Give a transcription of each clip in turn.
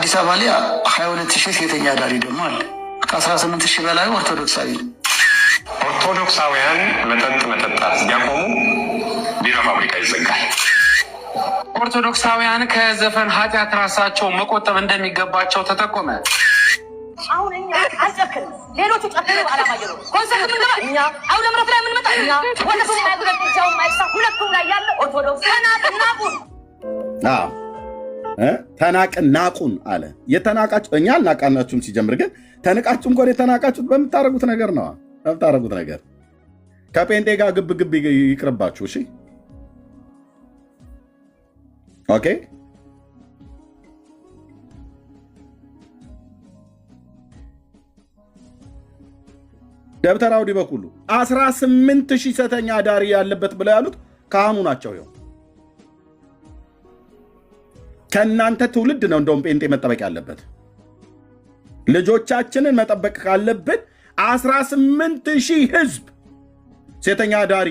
አዲስ አበባ ላይ 22,000 ሴተኛ አዳሪ ደግሞ አለ። ከ18,000 በላይ ኦርቶዶክሳዊ። ኦርቶዶክሳውያን መጠጥ መጠጣት ቢያቆሙ ቢራ ፋብሪካ ይዘጋል። ኦርቶዶክሳውያን ከዘፈን ኃጢአት ራሳቸው መቆጠብ እንደሚገባቸው ተጠቆመ። አሁን እኛ አልጨክንም፣ ሌሎቹ ጨክኑ። አላማ ነው ኮንሰርት ምን ገባ እኛ አሁን ለምረፍ ላይ ምን መጣ እኛ ወለሱ ላይ ጉዳይ ማይሳ ሁለቱም ላይ ያለ ኦርቶዶክስ ተናቅናቁን ተናቅናቁን አለ። የተናቃችሁ እኛ አልናቃናችሁም። ሲጀምር ግን ተንቃችሁ እንኳን የተናቃችሁት በምታረጉት ነገር ነው። በምታረጉት ነገር ከጴንጤ ጋር ግብ ግብ ይቅርባችሁ። እሺ ኦኬ። ደብተራው ዲበኩሉ 18,000 ሴተኛ አዳሪ ያለበት ብለው ያሉት ካህኑ ናቸው። ይኸው ከእናንተ ትውልድ ነው እንደውም ጴንጤ መጠበቅ ያለበት። ልጆቻችንን መጠበቅ ካለብን 18,000 ህዝብ ሴተኛ አዳሪ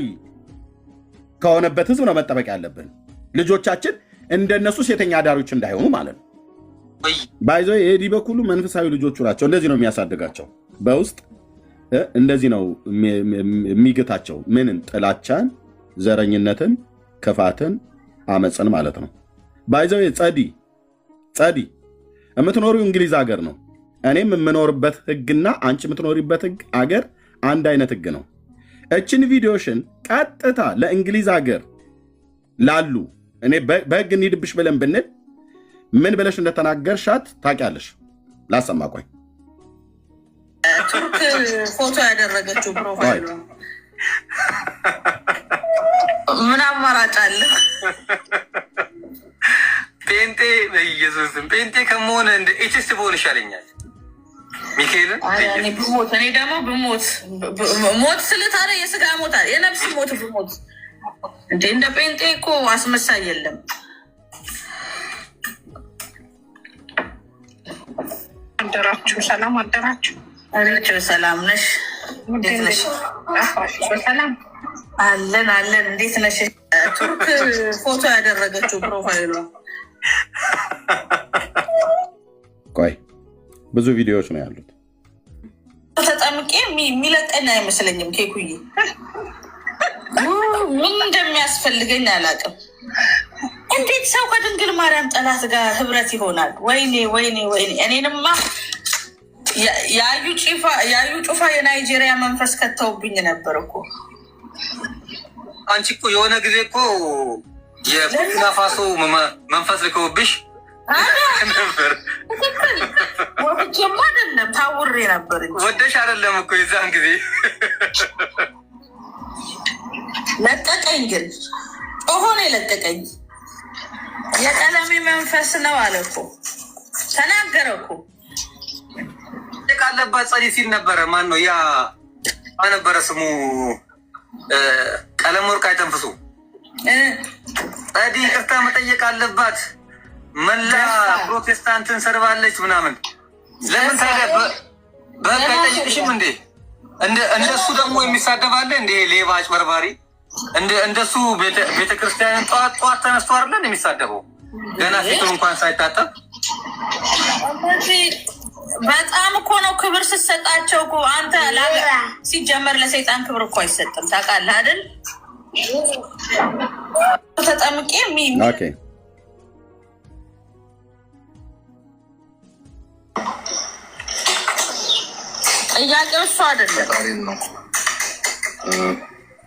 ከሆነበት ህዝብ ነው መጠበቅ ያለብን። ልጆቻችን እንደነሱ ሴተኛ አዳሪዎች እንዳይሆኑ ማለት ነው። ባይዞ የዲበኩሉ መንፈሳዊ ልጆቹ ናቸው። እንደዚህ ነው የሚያሳድጋቸው በውስጥ እንደዚህ ነው የሚግታቸው። ምንን? ጥላቻን፣ ዘረኝነትን፣ ክፋትን፣ አመፅን ማለት ነው። ባይዘው ጸዲ የምትኖሪው እንግሊዝ ሀገር ነው። እኔም የምኖርበት ህግና አንቺ የምትኖሪበት ህግ አገር አንድ አይነት ህግ ነው። እችን ቪዲዮሽን ቀጥታ ለእንግሊዝ ሀገር ላሉ እኔ በህግ እንሂድብሽ ብለን ብንል ምን ብለሽ እንደተናገርሻት ታውቂያለሽ? ላሰማ ቆይ። ቱርክ ፎቶ ያደረገችው ፕሮፋይሉ ምን አማራጭ አለ? ጴንጤ በኢየሱስም ጴንጤ ከመሆን እንደ ኤችስ በሆን ይሻለኛል። ሚካኤልን ብሞት እኔ ደግሞ ሞት ስልታለ የስጋ ሞት አለ የነፍስ ሞት ብሞት እንደ ጴንጤ እኮ አስመሳይ የለም። አደራችሁ? ሰላም አደራችሁ? አሪቸው ሰላም ነሽ? እንዴት ነሽ? ሰላም አለን። እንዴት ነሽ? ቱርክ ፎቶ ያደረገችው ፕሮፋይሉ ቆይ ብዙ ቪዲዮዎች ነው ያሉት። ተጠምቄ የሚለቀኝ አይመስለኝም። ኬኩዬ ምን እንደሚያስፈልገኝ አላውቅም። እንዴት ሰው ከድንግል ማርያም ጠላት ጋር ህብረት ይሆናል? ወይኔ እኔንማ ያዩ ጩፋ የናይጄሪያ መንፈስ ከተውብኝ ነበር እኮ። አንቺ እኮ የሆነ ጊዜ እኮ የቡርኪና ፋሶ መንፈስ ልከውብሽ ነበር። ወድጄማ አይደለም ታውሬ ነበር እንጂ ወደሽ አይደለም እኮ የዛን ጊዜ ለቀቀኝ። ግን ጮሆን የለቀቀኝ የቀለሜ መንፈስ ነው አለ እኮ ተናገረ እኮ። ካለባት ጸዲ ሲል ነበረ። ማን ነው ያ ነበረ ስሙ? ቀለም ወርቅ አይተንፍሱ ጸዲ ይቅርታ መጠየቅ አለባት። መላ ፕሮቴስታንትን ሰርባለች ምናምን። ለምን ታዲያ በህግ አይጠይቅሽም እንዴ? እንደሱ ደግሞ የሚሳደባለ እንዴ? ሌባ አጭበርባሪ እንደሱ ቤተክርስቲያንን ጠዋት ተነስቶ አይደለን የሚሳደበው? ገና ፊቱን እንኳን ሳይታጠብ በጣም እኮ ነው ክብር ስትሰጣቸው እኮ። አንተ ሲጀመር ለሰይጣን ክብር እኮ አይሰጥም ታውቃለህ አይደል? ተጠምቄ ጥያቄው እሱ አይደለም።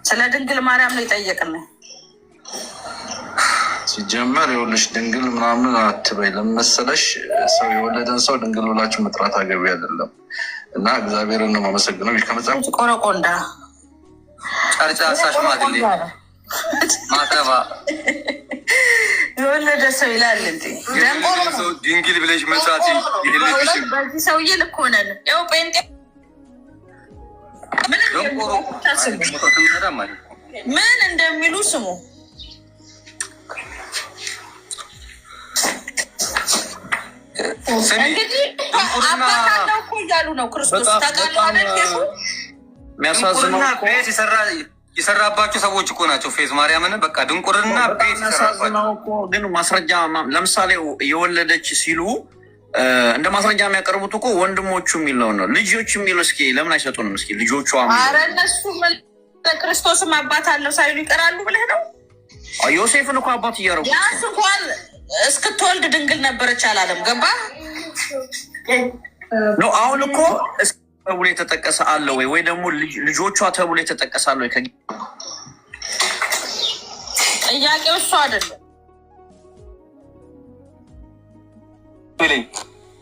ስለ ድንግል ማርያም ነው የጠየቅን። ሲጀመር የወለሽ ድንግል ምናምን አትበይ። ለመሰለሽ ሰው የወለደን ሰው ድንግል ብላችሁ መጥራት አገቢ አይደለም። እና እግዚአብሔርን ነው ማመሰግነው። ከመጽሐፍ ቆረቆንዳ ጫርጫሳ ሽማግሌ ማተባ የወለደ ሰው ይላል እንዴ? ድንግል ብለሽ መጥራት የለብሽም። በዚህ ሰውዬ ልክ ሆነን ያው ጴንጤ ምን እንደሚሉ ስሙ። እንግዲህ አባታለው እኮ እያሉ ነው ክርስቶስ ተቃላነሱ የሚያሳዝነው ቤት የሰራባቸው ሰዎች እኮ ናቸው። ፌዝ ማርያምን በቃ ድንቁርና ቤት የሚያሳዝነው እኮ ግን ማስረጃ ለምሳሌ የወለደች ሲሉ እንደ ማስረጃ የሚያቀርቡት እኮ ወንድሞቹ የሚለው ነው። ልጆቹ የሚለው እስኪ ለምን አይሰጡንም? እስኪ ልጆቹ ኧረ እነሱ ክርስቶስም አባት አለው ሳይሉ ይቀራሉ ብለህ ነው? ዮሴፍን እኮ አባት እያደረጉ ያስ እንኳን እስክትወልድ ድንግል ነበረች አላለም። ገባ ነው። አሁን እኮ ተብሎ የተጠቀሰ አለ ወይ ደግሞ ልጆቿ ተብሎ የተጠቀሰ አለ ወይ? ጥያቄው እሱ አይደለም።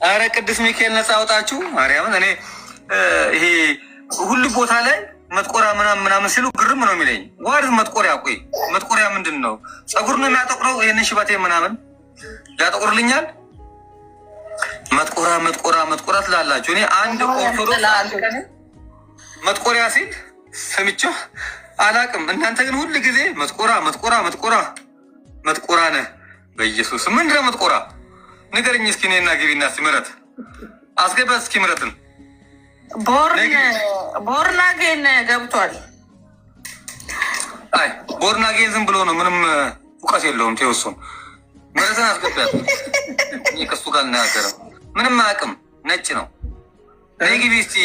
አረ ቅዱስ ሚካኤል ነፃ አውጣችሁ ማርያምን። እኔ ይሄ ሁሉ ቦታ ላይ መጥቆሪያ ምናምን ሲሉ ግርም ነው የሚለኝ። ዋርድ መጥቆሪያ? ቆይ መጥቆሪያ ምንድን ነው? ፀጉር ነው የሚያጠቁረው? ይህንን ሽበቴ ምናምን ያጠቁርልኛል? መጥቆራ ትላላችሁ። እኔ አንድ ኦርቶዶክስ መጥቆሪያ ሲል ሰምቼው አላቅም። እናንተ ግን ሁል ጊዜ መጥቆራ ነህ። በኢየሱስ ምንድነው መጥቆራ? ንገረኝ እስኪ። እኔና ግቢና እስኪ ምረት አስገባት እስኪ ምረትን። ቦርናጌን ገብቷል። አይ ቦርናጌን ዝም ብሎ ነው፣ ምንም እውቀት የለውም። ቴዎሱን ምረትን አስገባት። እኔ ከሱ ጋር እናገረው ምንም አያውቅም። ነጭ ነው። እኔ ግቢ እስኪ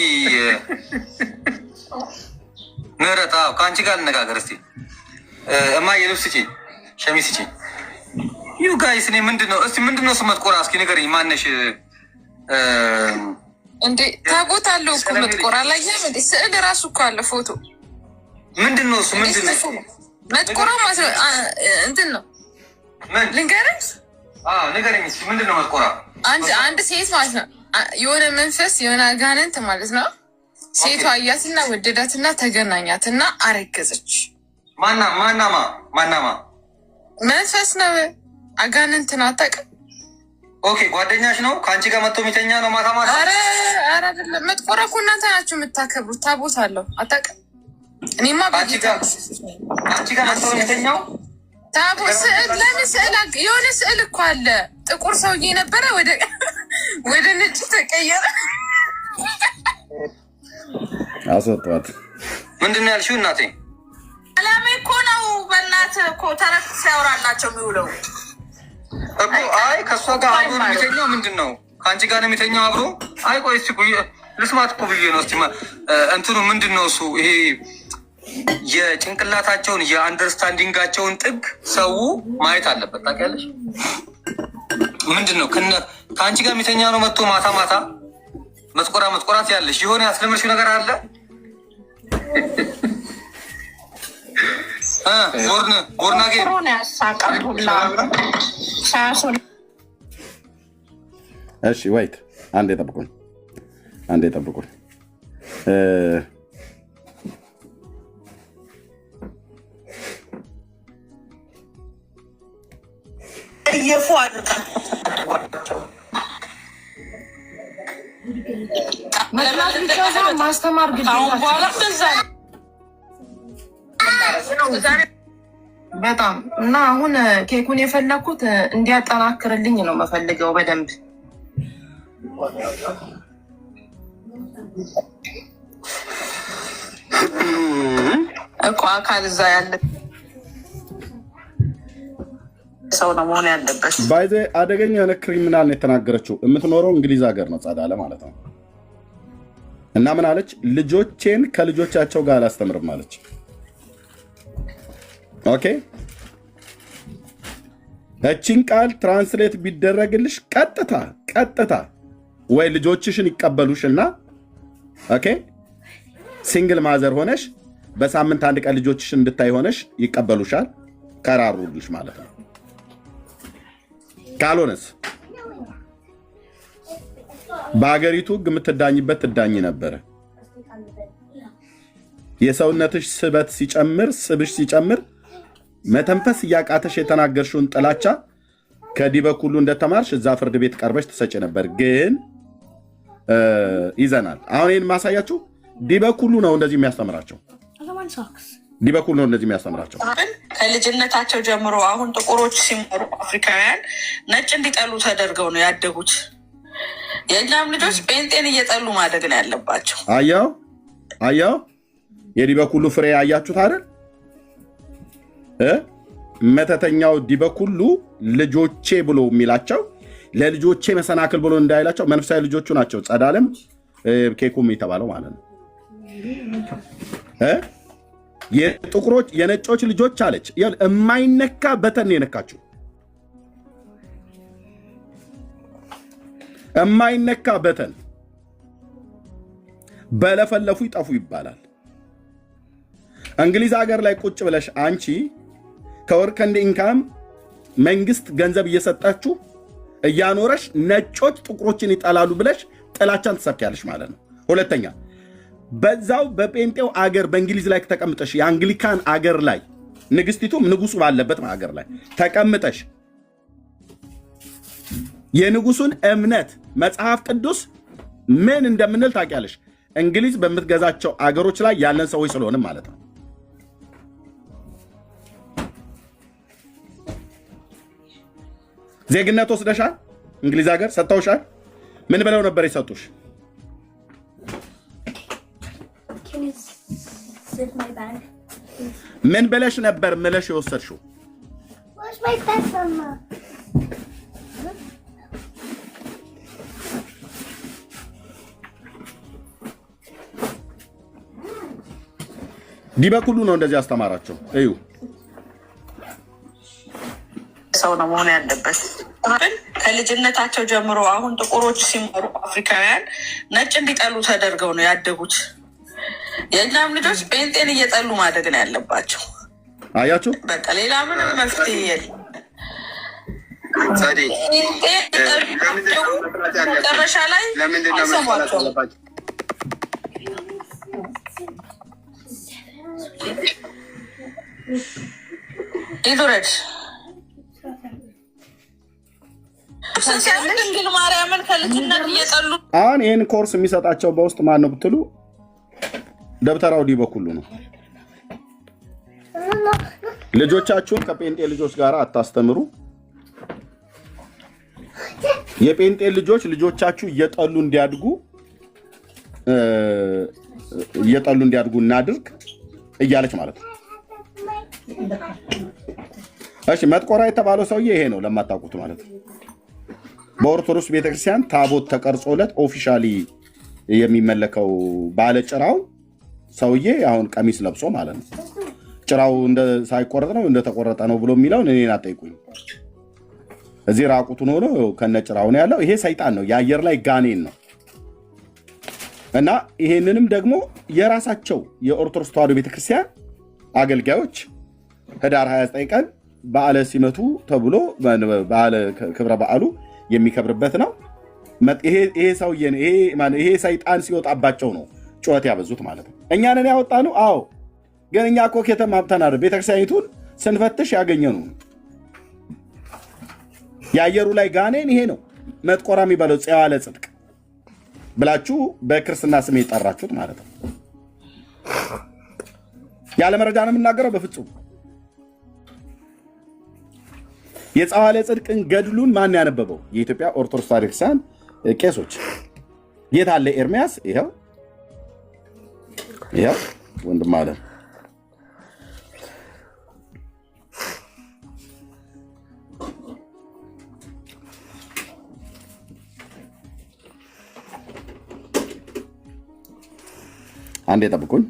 ምረት። ከአንቺ ጋር ልነጋገር እስኪ። እማዬ ልብስ ስጪኝ፣ ሸሚዝ ስጪኝ። ዩ ጋይስ እኔ ምንድነው እሱ መጥቆራ? እስኪ ንገረኝ። ማነሽ እንዴ? ታቦት አለው እኮ መጥቆራ ላይ እንዴ? ስዕል ራሱ እኮ አለ፣ ፎቶ። ምንድነው እሱ? ምንድነው መጥቆራ ማለት ነው? እንትን ነው ልንገርህ። ንገረኝ እስኪ ምንድነው መጥቆራ? አንድ ሴት ማለት ነው፣ የሆነ መንፈስ የሆነ አጋንንት ማለት ነው። ሴቷ አያትና ወደዳትና ተገናኛትና አረገዘች። ማናማ መንፈስ ነው፣ አጋንንት ነው። አታውቅም? ኦኬ ጓደኛሽ ነው? ከአንቺ ጋር መጥቶ የሚተኛ ነው ማታ? ኧረ አይደለም። መጥቆራ እኮ እናንተ ናችሁ የምታከብሩት። ታቦት አለው። አታውቅም? እኔማ አንቺ ጋር መጥቶ የሚተኛው ታቦት ስዕል። ለምን ስዕል? የሆነ ስዕል እኮ አለ። ጥቁር ሰውዬ ነበረ፣ ወደ ነጭ ተቀየረ። አስወጧት። ምንድን ነው ያልሽው እናቴ? አላሜ እኮ ነው። በእናትህ እኮ ተረት ሲያወራላቸው የሚውለው እኮ። አይ ከእሷ ጋር አብሮ ነው የሚተኛው። ምንድን ነው ከአንቺ ጋር ነው የሚተኛው አብሮ? አይ ቆይ እስኪ ልስማት እኮ ብዬ ነው። እስኪ እንትኑ ምንድን ነው እሱ? ይሄ የጭንቅላታቸውን የአንደርስታንዲንጋቸውን ጥግ ሰው ማየት አለበት። ታውቂያለሽ? ምንድን ነው ከአንቺ ጋር የሚተኛ ነው መጥቶ ማታ መጥቆራት ያለሽ የሆነ ያስለመድሽው ነገር አለ? ቦርናጌ እሺ ወይት አንዴ ጠብቁኝ። እየፉ አድርጋቸው ማስተማር ግዴታ በኋላ በዛ በጣም እና አሁን ኬኩን የፈለኩት እንዲያጠናክርልኝ ነው የምፈልገው በደንብ እኮ አካል እዛ ያለ ሰው ነው መሆን ያለበት። ባይዘ አደገኛ የሆነ ክሪሚናል ነው የተናገረችው። የምትኖረው እንግሊዝ ሀገር ነው፣ ጸዳለ ማለት ነው። እና ምን አለች? ልጆቼን ከልጆቻቸው ጋር አላስተምርም አለች። ኦኬ እቺን ቃል ትራንስሌት ቢደረግልሽ ቀጥታ ወይ ልጆችሽን ይቀበሉሽና ኦኬ ሲንግል ማዘር ሆነሽ በሳምንት አንድ ቀን ልጆችሽን እንድታይ ሆነሽ ይቀበሉሻል፣ ከራሩልሽ ማለት ነው። ካልሆነስ በአገሪቱ ሕግ የምትዳኝበት ትዳኝ ነበረ። የሰውነትሽ ስበት ሲጨምር፣ ስብሽ ሲጨምር መተንፈስ እያቃተሽ የተናገርሽውን ጥላቻ ከዲህ በኩሉ እንደተማርሽ እዛ ፍርድ ቤት ቀርበሽ ትሰጭ ነበር። ግን ይዘናል። አሁን ይህን ማሳያችሁ ዲህ በኩሉ ነው እንደዚህ የሚያስተምራቸው። ዲህ በኩሉ ነው እንደዚህ የሚያስተምራቸው ከልጅነታቸው ጀምሮ። አሁን ጥቁሮች ሲማሩ አፍሪካውያን ነጭ እንዲጠሉ ተደርገው ነው ያደጉት። የእኛም ልጆች ጴንጤን እየጠሉ ማደግ ነው ያለባቸው። አያው የዲህ በኩሉ ፍሬ አያችሁት አይደል? መተተኛው ዲህ በኩሉ ልጆቼ ብሎ የሚላቸው ለልጆቼ መሰናክል ብሎ እንዳይላቸው መንፈሳዊ ልጆቹ ናቸው። ጸዳለም ኬኩም የተባለው ማለት ነው። የጥቁሮች የነጮች ልጆች አለች። የማይነካ በተን የነካችው የማይነካ በተን በለፈለፉ ይጠፉ ይባላል። እንግሊዝ ሀገር ላይ ቁጭ ብለሽ አንቺ ከወርከንድ ኢንካም መንግስት ገንዘብ እየሰጣችሁ እያኖረሽ ነጮች ጥቁሮችን ይጠላሉ ብለሽ ጥላቻን ትሰብኪያለሽ ማለት ነው። ሁለተኛ በዛው በጴንጤው አገር በእንግሊዝ ላይ ተቀምጠሽ የአንግሊካን አገር ላይ ንግስቲቱም ንጉሱ ባለበት አገር ላይ ተቀምጠሽ የንጉሱን እምነት መጽሐፍ ቅዱስ ምን እንደምንል ታውቂያለሽ። እንግሊዝ በምትገዛቸው አገሮች ላይ ያለን ሰዎች ስለሆነ ማለት ነው። ዜግነት ወስደሻል፣ እንግሊዝ ሀገር ሰጥተውሻል። ምን ብለው ነበር የሰጡሽ? ምን ብለሽ ነበር ምለሽ የወሰድሽው? ዲበኩሉ ነው እንደዚህ አስተማራቸው። እዩ ሰው ነው መሆን ያለበት። ከልጅነታቸው ጀምሮ አሁን ጥቁሮች ሲማሩ አፍሪካውያን ነጭ እንዲጠሉ ተደርገው ነው ያደጉት። የእኛም ልጆች ጴንጤን እየጠሉ ማደግ ነው ያለባቸው። አያችሁ፣ በቃ ሌላ ምንም መፍትሄ የለም። መጨረሻ ላይ አይሰሟቸውም። ይዱረድ ድንግል ማርያምን ከልጅነት እየጠሉ አሁን ይህን ኮርስ የሚሰጣቸው በውስጥ ማን ነው ብትሉ ደብተራው ዲበኩሉ ነው። ልጆቻችሁን ከጴንጤ ልጆች ጋር አታስተምሩ። የጴንጤ ልጆች ልጆቻችሁ እየጠሉ እንዲያድጉ እናድርግ እያለች ማለት ነው። እሺ መጥቆራ የተባለው ሰውዬ ይሄ ነው ለማታውቁት ማለት ነው። በኦርቶዶክስ ቤተክርስቲያን ታቦት ተቀርጾለት ኦፊሻሊ የሚመለከው ባለጭራው ሰውዬ አሁን ቀሚስ ለብሶ ማለት ነው። ጭራው ሳይቆረጥ ነው እንደተቆረጠ ነው ብሎ የሚለውን እኔን አጠይቁኝ። እዚህ ራቁቱን ሆኖ ከነጭራው ነው ያለው። ይሄ ሰይጣን ነው፣ የአየር ላይ ጋኔን ነው። እና ይሄንንም ደግሞ የራሳቸው የኦርቶዶክስ ተዋሕዶ ቤተክርስቲያን አገልጋዮች ህዳር 29 ቀን በዓለ ሲመቱ ተብሎ በዓለ ክብረ በዓሉ የሚከብርበት ነው። ይሄ ሰውዬ ይሄ ሰይጣን ሲወጣባቸው ነው ጩኸት ያበዙት ማለት ነው። እኛንን ያወጣ ነው። አዎ፣ ግን እኛ እኮ ከተማ ሀብተናል። ቤተክርስቲያኒቱን ስንፈትሽ ያገኘነው የአየሩ ላይ ጋኔን ይሄ ነው። መጥቆራ የሚባለው ጽዋለ ጽድቅ ብላችሁ በክርስትና ስም የጠራችሁት ማለት ነው። ያለ መረጃ ነው የምናገረው። በፍጹም የጸዋለ ጽድቅን ገድሉን ማን ያነበበው? የኢትዮጵያ ኦርቶዶክስ ተዋሕዶ ቤተክርስቲያን ቄሶች። የት አለ ኤርሚያስ? ይኸው ወንድም አለ። አንዴ ጠብቁኝ።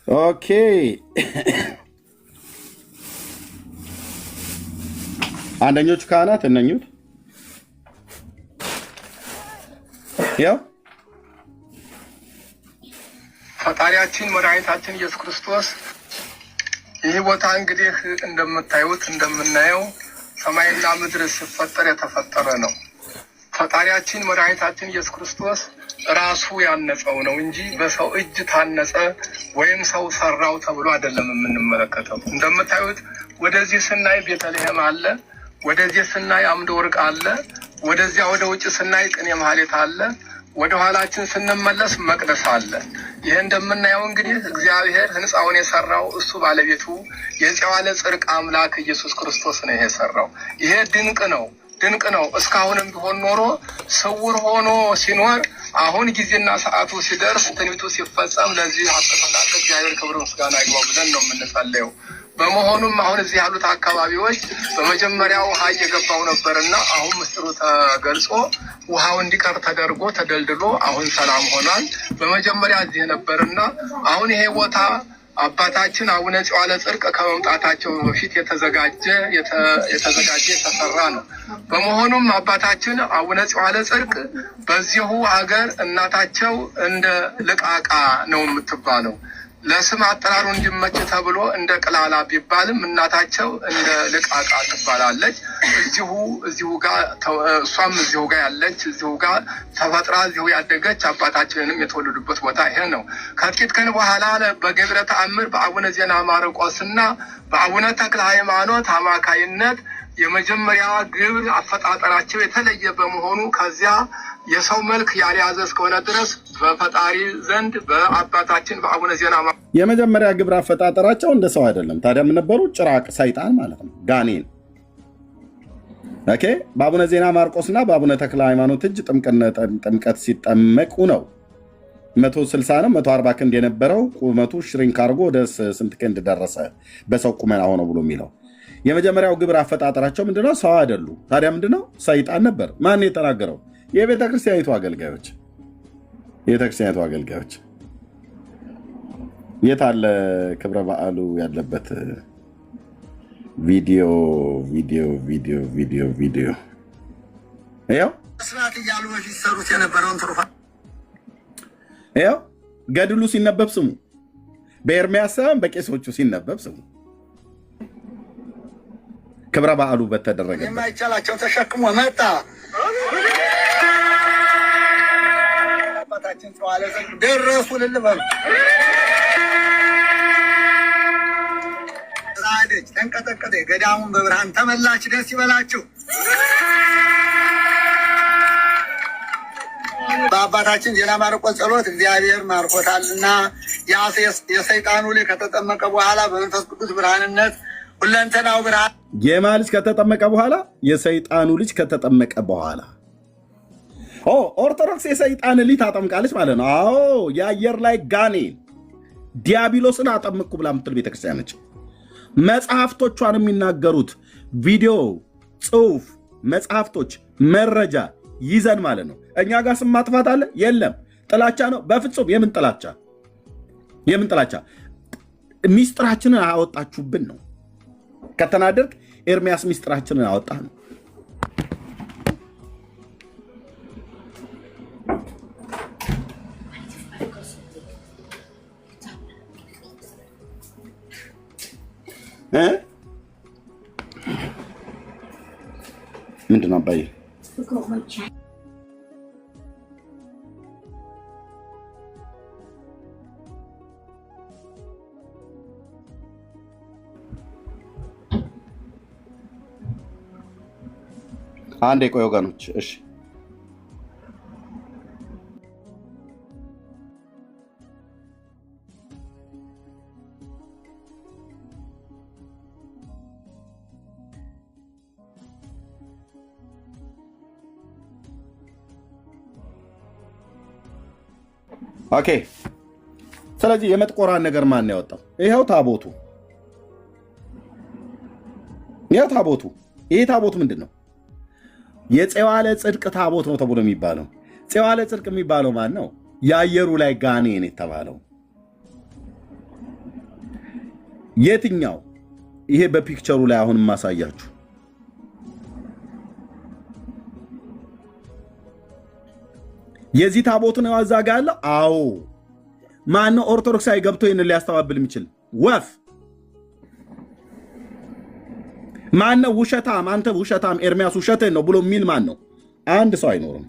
ኦኬ አንደኞቹ ካህናት እነኙት ያው ፈጣሪያችን መድኃኒታችን ኢየሱስ ክርስቶስ ይህ ቦታ እንግዲህ እንደምታዩት እንደምናየው ሰማይና ምድር ሲፈጠር የተፈጠረ ነው። ፈጣሪያችን መድኃኒታችን ኢየሱስ ክርስቶስ ራሱ ያነጸው ነው እንጂ በሰው እጅ ታነጸ ወይም ሰው ሰራው ተብሎ አይደለም የምንመለከተው። እንደምታዩት ወደዚህ ስናይ ቤተልሔም አለ፣ ወደዚህ ስናይ አምደ ወርቅ አለ፣ ወደዚያ ወደ ውጭ ስናይ ቅኔ ማህሌት አለ፣ ወደ ኋላችን ስንመለስ መቅደስ አለ። ይህ እንደምናየው እንግዲህ እግዚአብሔር ህንፃውን የሰራው እሱ ባለቤቱ የፀዋለ ጽድቅ አምላክ ኢየሱስ ክርስቶስ ነው የሰራው። ይሄ ድንቅ ነው፣ ድንቅ ነው። እስካሁንም ቢሆን ኖሮ ስውር ሆኖ ሲኖር አሁን ጊዜና ሰዓቱ ሲደርስ ትንቢቱ ሲፈጸም ለዚህ አጠቃላይ እግዚአብሔር ክብር ምስጋና ይግባው ብለን ነው የምንጸልየው። በመሆኑም አሁን እዚህ ያሉት አካባቢዎች በመጀመሪያ ውሃ እየገባው ነበርና አሁን ምስጢሩ ተገልጾ ውሃው እንዲቀር ተደርጎ ተደልድሎ አሁን ሰላም ሆኗል። በመጀመሪያ እዚህ ነበርና አሁን ይሄ ቦታ አባታችን አቡነ ጸዋለ ጽድቅ ከመምጣታቸው በፊት የተዘጋጀ የተሰራ ነው። በመሆኑም አባታችን አቡነ ጸዋለ ጽድቅ በዚሁ ሀገር እናታቸው እንደ ልቃቃ ነው የምትባለው። ለስም አጠራሩ እንዲመች ተብሎ እንደ ቅላላ ቢባልም እናታቸው እንደ ልቃቃ ትባላለች። እዚሁ ጋር እሷም እዚሁ ጋር ያለች እዚሁ ጋር ተፈጥራ እዚሁ ያደገች አባታችንንም የተወለዱበት ቦታ ይሄ ነው። ከጥቂት ቀን በኋላ በገብረ ተአምር በአቡነ ዜና ማርቆስና በአቡነ ተክለ ሃይማኖት አማካይነት የመጀመሪያ ግብር አፈጣጠራቸው የተለየ በመሆኑ ከዚያ የሰው መልክ ያልያዘ እስከሆነ ድረስ በፈጣሪ ዘንድ በአባታችን በአቡነ ዜና የመጀመሪያ ግብር አፈጣጠራቸው እንደ ሰው አይደለም። ታዲያ ምን ነበሩ? ጭራቅ ሰይጣን ማለት ነው፣ ጋኔን። ኦኬ። በአቡነ ዜና ማርቆስና በአቡነ ተክለ ሃይማኖት እጅ ጥምቀት ሲጠመቁ ነው 160 ነው 140 ክንድ የነበረው ቁመቱ ሽሪንክ አድርጎ ወደ ስንት ክንድ ደረሰ በሰው ቁመና ሆኖ ብሎ የሚለው የመጀመሪያው ግብር አፈጣጠራቸው ምንድነው? ሰው አይደሉ። ታዲያ ምንድነው? ሰይጣን ነበር። ማን የተናገረው? የቤተ ክርስቲያኒቱ አገልጋዮች። የቤተክርስቲያኒቱ አገልጋዮች የት አለ ክብረ በዓሉ ያለበት ቪዲዮ? ይኸው ስርዓት እያሉ በፊት ሰሩት የነበረውን ትሩፋት ይኸው ገድሉ ሲነበብ ስሙ። በኤርሚያስ ሳይሆን በቄሶቹ ሲነበብ ስሙ። ክብረ በዓሉ በተደረገ የማይቻላቸው ተሸክሞ መጣ። አባታችን ጸዋለ ጽድቅ ደረሱ ልልበሉ ራደች ተንቀጠቀጠ። ገዳሙን በብርሃን ተመላች። ደስ ይበላችሁ። በአባታችን ዜና ማርቆስ ጸሎት እግዚአብሔር ማርኮታልና የሰይጣኑ ልጅ ከተጠመቀ በኋላ በመንፈስ ቅዱስ ብርሃንነት ሁለንተናው ብርሃን የማ ልጅ ከተጠመቀ በኋላ የሰይጣኑ ልጅ ከተጠመቀ በኋላ ኦርቶዶክስ የሰይጣን ልጅ ታጠምቃለች ማለት ነው። አዎ የአየር ላይ ጋኔን ዲያብሎስን አጠምቅኩ ብላ ምትል ቤተክርስቲያን ነች። መጽሐፍቶቿን የሚናገሩት ቪዲዮ፣ ጽሁፍ፣ መጽሐፍቶች፣ መረጃ ይዘን ማለት ነው። እኛ ጋር ስም ማጥፋት አለ የለም። ጥላቻ ነው በፍጹም። የምን ጥላቻ? የምን ጥላቻ? ሚስጥራችንን አወጣችሁብን ነው። ከተናደርክ ኤርሚያስ ሚስጥራችንን አወጣ ነው። ምንድን ነው አባዬ? አንድ የቆየ ወገኖች፣ እሺ ኦኬ። ስለዚህ የመጥቆራን ነገር ማን ያወጣው? ይሄው ታቦቱ፣ ይሄው ታቦቱ። ይሄ ታቦት ምንድን ነው? የጸዋለ ጽድቅ ታቦት ነው ተብሎ የሚባለው። ጸዋለ ጽድቅ የሚባለው ማን ነው? የአየሩ ላይ ጋኔን የተባለው የትኛው? ይሄ በፒክቸሩ ላይ አሁን ማሳያችሁ የዚህ ታቦት ነው አዛጋ ያለው። አዎ ማን ነው ኦርቶዶክሳዊ ገብቶ ይህን ሊያስተባብል የሚችል? ወፍ ማን ነው? ውሸታም አንተ ውሸታም ኤርሚያስ ውሸትህን ነው ብሎ የሚል ማን ነው? አንድ ሰው አይኖርም።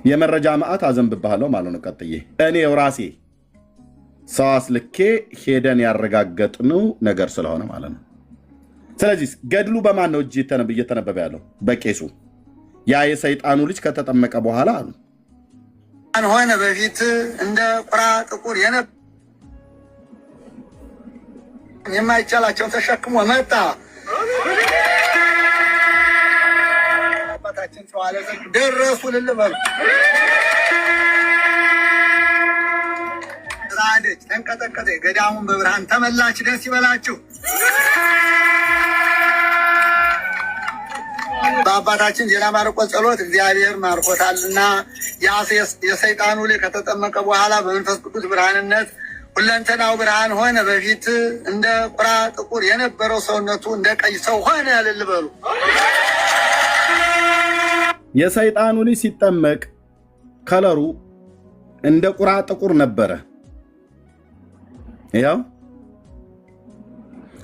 የመረጃ ማዕት አዘንብብሃለሁ ማለት ነው። ቀጥዬ እኔው ራሴ ሰው አስልኬ ሄደን ያረጋገጥነው ነገር ስለሆነ ማለት ነው። ስለዚህ ገድሉ በማን ነው እጅ እየተነበበ ያለው? በቄሱ። ያ የሰይጣኑ ልጅ ከተጠመቀ በኋላ አሉ ሆነ በፊት እንደ ቁራ ጥቁር የማይቻላቸውን ተሸክሞ መጣ። አባታችን ሰዋለ ደረሱ ልልበሉ ራደች ተንቀጠቀጠ። ገዳሙን በብርሃን ተመላች። ደስ ይበላችሁ። በአባታችን ዜና ማርቆስ ጸሎት እግዚአብሔር ማርኮታልና የሰይጣኑ ልጅ ከተጠመቀ በኋላ በመንፈስ ቅዱስ ብርሃንነት ሁለንተናው ብርሃን ሆነ። በፊት እንደ ቁራ ጥቁር የነበረው ሰውነቱ እንደ ቀይ ሰው ሆነ። ልልበሉ የሰይጣኑ ልጅ ሲጠመቅ ከለሩ እንደ ቁራ ጥቁር ነበረ። ያው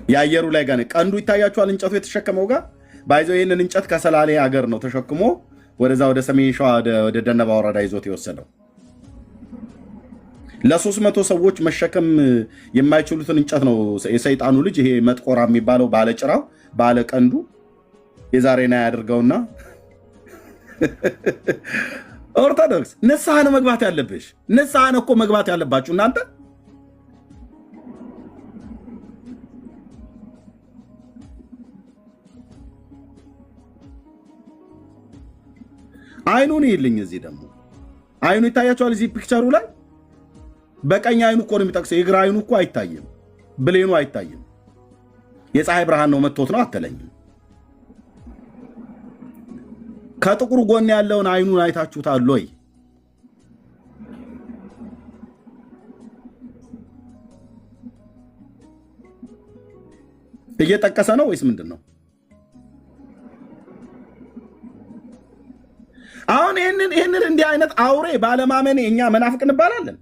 የአየሩ ላይ ጋር ቀንዱ ይታያችኋል። እንጨቱ የተሸከመው ጋር ባይዘው ይህንን እንጨት ከሰላሌ ሀገር ነው ተሸክሞ ወደዛ ወደ ሰሜን ሸዋ ወደ ደነባ ወረዳ ይዞት የወሰደው። ለ300 ሰዎች መሸከም የማይችሉትን እንጨት ነው የሰይጣኑ ልጅ ይሄ መጥቆራ የሚባለው ባለጭራው ባለቀንዱ የዛሬና ያድርገውና ኦርቶዶክስ ንስሐ ነው መግባት ያለብሽ። ንስሐ ነው እኮ መግባት ያለባችሁ እናንተ። አይኑን ይልኝ። እዚህ ደግሞ አይኑ ይታያቸዋል። እዚህ ፒክቸሩ ላይ በቀኝ አይኑ እኮ ነው የሚጠቅሰው። የግራ አይኑ እኮ አይታይም፣ ብሌኑ አይታይም። የፀሐይ ብርሃን ነው መጥቶት ነው አትለኝም። ከጥቁሩ ጎን ያለውን አይኑን አይታችሁታል ወይ? እየጠቀሰ ነው ወይስ ምንድን ነው? አሁን ይህንን እንዲህ አይነት አውሬ ባለማመኔ እኛ መናፍቅ እንባላለን?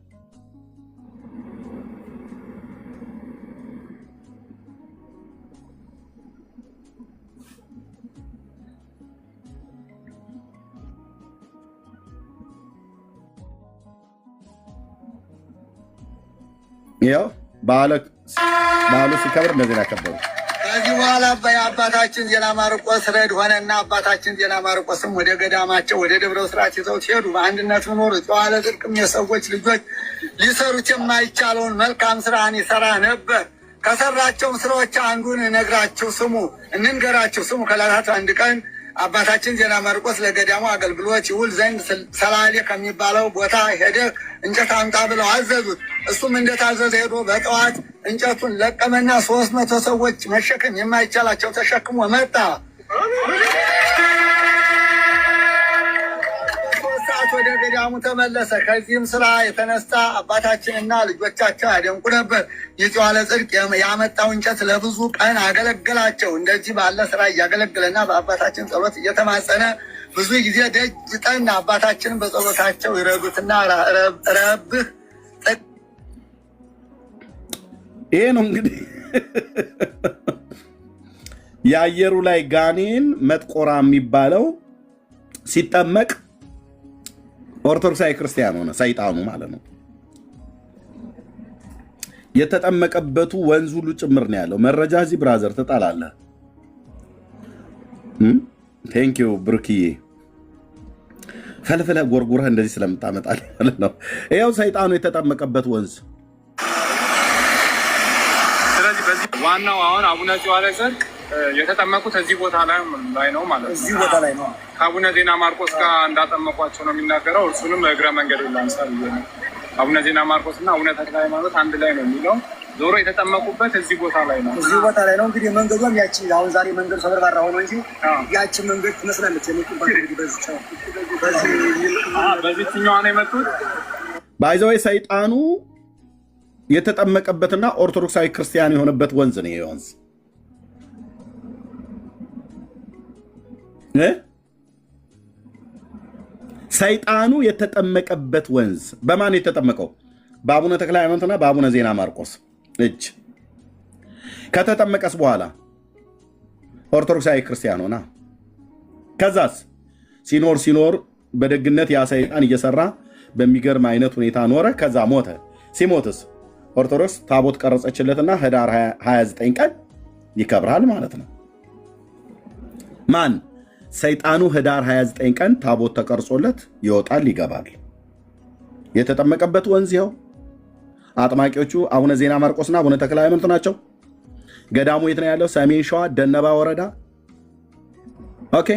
ያው በዓሉ ሲከብር እንደዚህ ያከበሩ። ከዚህ በኋላ የአባታችን ዜና ማርቆስ ረድ ሆነና አባታችን ዜና ማርቆስም ወደ ገዳማቸው ወደ ደብረ ስርዓት ይዘው ሲሄዱ በአንድነት ኖሩ። ጨዋለ ጽድቅም የሰዎች ልጆች ሊሰሩት የማይቻለውን መልካም ስራን ይሰራ ነበር። ከሰራቸውም ስራዎች አንዱን እንንገራችሁ ስሙ። ከዕለታት አንድ ቀን አባታችን ዜና ማርቆስ ለገዳሙ አገልግሎት ይውል ዘንድ ሰላሌ ከሚባለው ቦታ ሄደ እንጨት አምጣ ብለው አዘዙት። እሱም እንደታዘዘ ሄዶ በጠዋት እንጨቱን ለቀመና 300 ሰዎች መሸከም የማይቻላቸው ተሸክሞ መጣ። 3 ሰዓት ወደ ገዳሙ ተመለሰ። ከዚህም ስራ የተነሳ አባታችንና ልጆቻቸው ያደንቁ ነበር። የጨዋለ ጽድቅ ያመጣው እንጨት ለብዙ ቀን አገለገላቸው። እንደዚህ ባለ ስራ እያገለገለና በአባታችን ጸሎት እየተማጸነ ብዙ ጊዜ ደጅ ጠና። አባታችንን በጸሎታቸው ይረዱትና ረብህ ይሄ ነው እንግዲህ የአየሩ ላይ ጋኔን መጥቆራ የሚባለው ሲጠመቅ ኦርቶዶክሳዊ ክርስቲያን ሆነ፣ ሰይጣኑ ማለት ነው። የተጠመቀበቱ ወንዝ ሁሉ ጭምር ነው ያለው። መረጃ እዚህ ብራዘር ትጣላለህ። ቴንኪው ብሩክዬ፣ ፈልፍለህ ጎርጉረህ እንደዚህ ስለምታመጣል ማለት ነው። ይኸው ሰይጣኑ የተጠመቀበት ወንዝ። ስለዚህ በዚህ ዋናው አሁን አቡነ ጨዋለ ጽድቅ የተጠመቁት እዚህ ቦታ ላይ ነው ማለት ነው። እዚህ ቦታ ላይ ነው። ከአቡነ ዜና ማርቆስ ጋር እንዳጠመቋቸው ነው የሚናገረው። እርሱንም እግረ መንገድ ላንሳል። አቡነ ዜና ማርቆስ እና አቡነ ተክለ ሃይማኖት አንድ ላይ ነው የሚለው። ዞሮ የተጠመቁበት እዚህ ቦታ ላይ ነው። እዚህ ቦታ ላይ ነው። እንግዲህ መንገዷም ያቺ አሁን ዛሬ መንገድ ተበርባራ ሆኖ እንጂ ያቺ መንገድ ትመስላለች። በዚህኛዋ ነው የመጡት። ባይዘዌ ሰይጣኑ የተጠመቀበትና ኦርቶዶክሳዊ ክርስቲያን የሆነበት ወንዝ ነው። ይሄ ወንዝ ሰይጣኑ የተጠመቀበት ወንዝ በማን የተጠመቀው? በአቡነ ተክለ ሃይማኖትና በአቡነ ዜና ማርቆስ እጅ። ከተጠመቀስ በኋላ ኦርቶዶክሳዊ ክርስቲያን ሆና ከዛስ ሲኖር በደግነት ያ ሰይጣን እየሰራ በሚገርም አይነት ሁኔታ ኖረ። ከዛ ሞተ። ሲሞትስ ኦርቶዶክስ ታቦት ቀረጸችለትና ህዳር 29 ቀን ይከብራል ማለት ነው። ማን? ሰይጣኑ ህዳር 29 ቀን ታቦት ተቀርጾለት ይወጣል፣ ይገባል። የተጠመቀበት ወንዝ ይኸው። አጥማቂዎቹ አቡነ ዜና ማርቆስና አቡነ ተክለ ሃይማኖት ናቸው። ገዳሙ የት ነው ያለው? ሰሜን ሸዋ ደነባ ወረዳ። ኦኬ።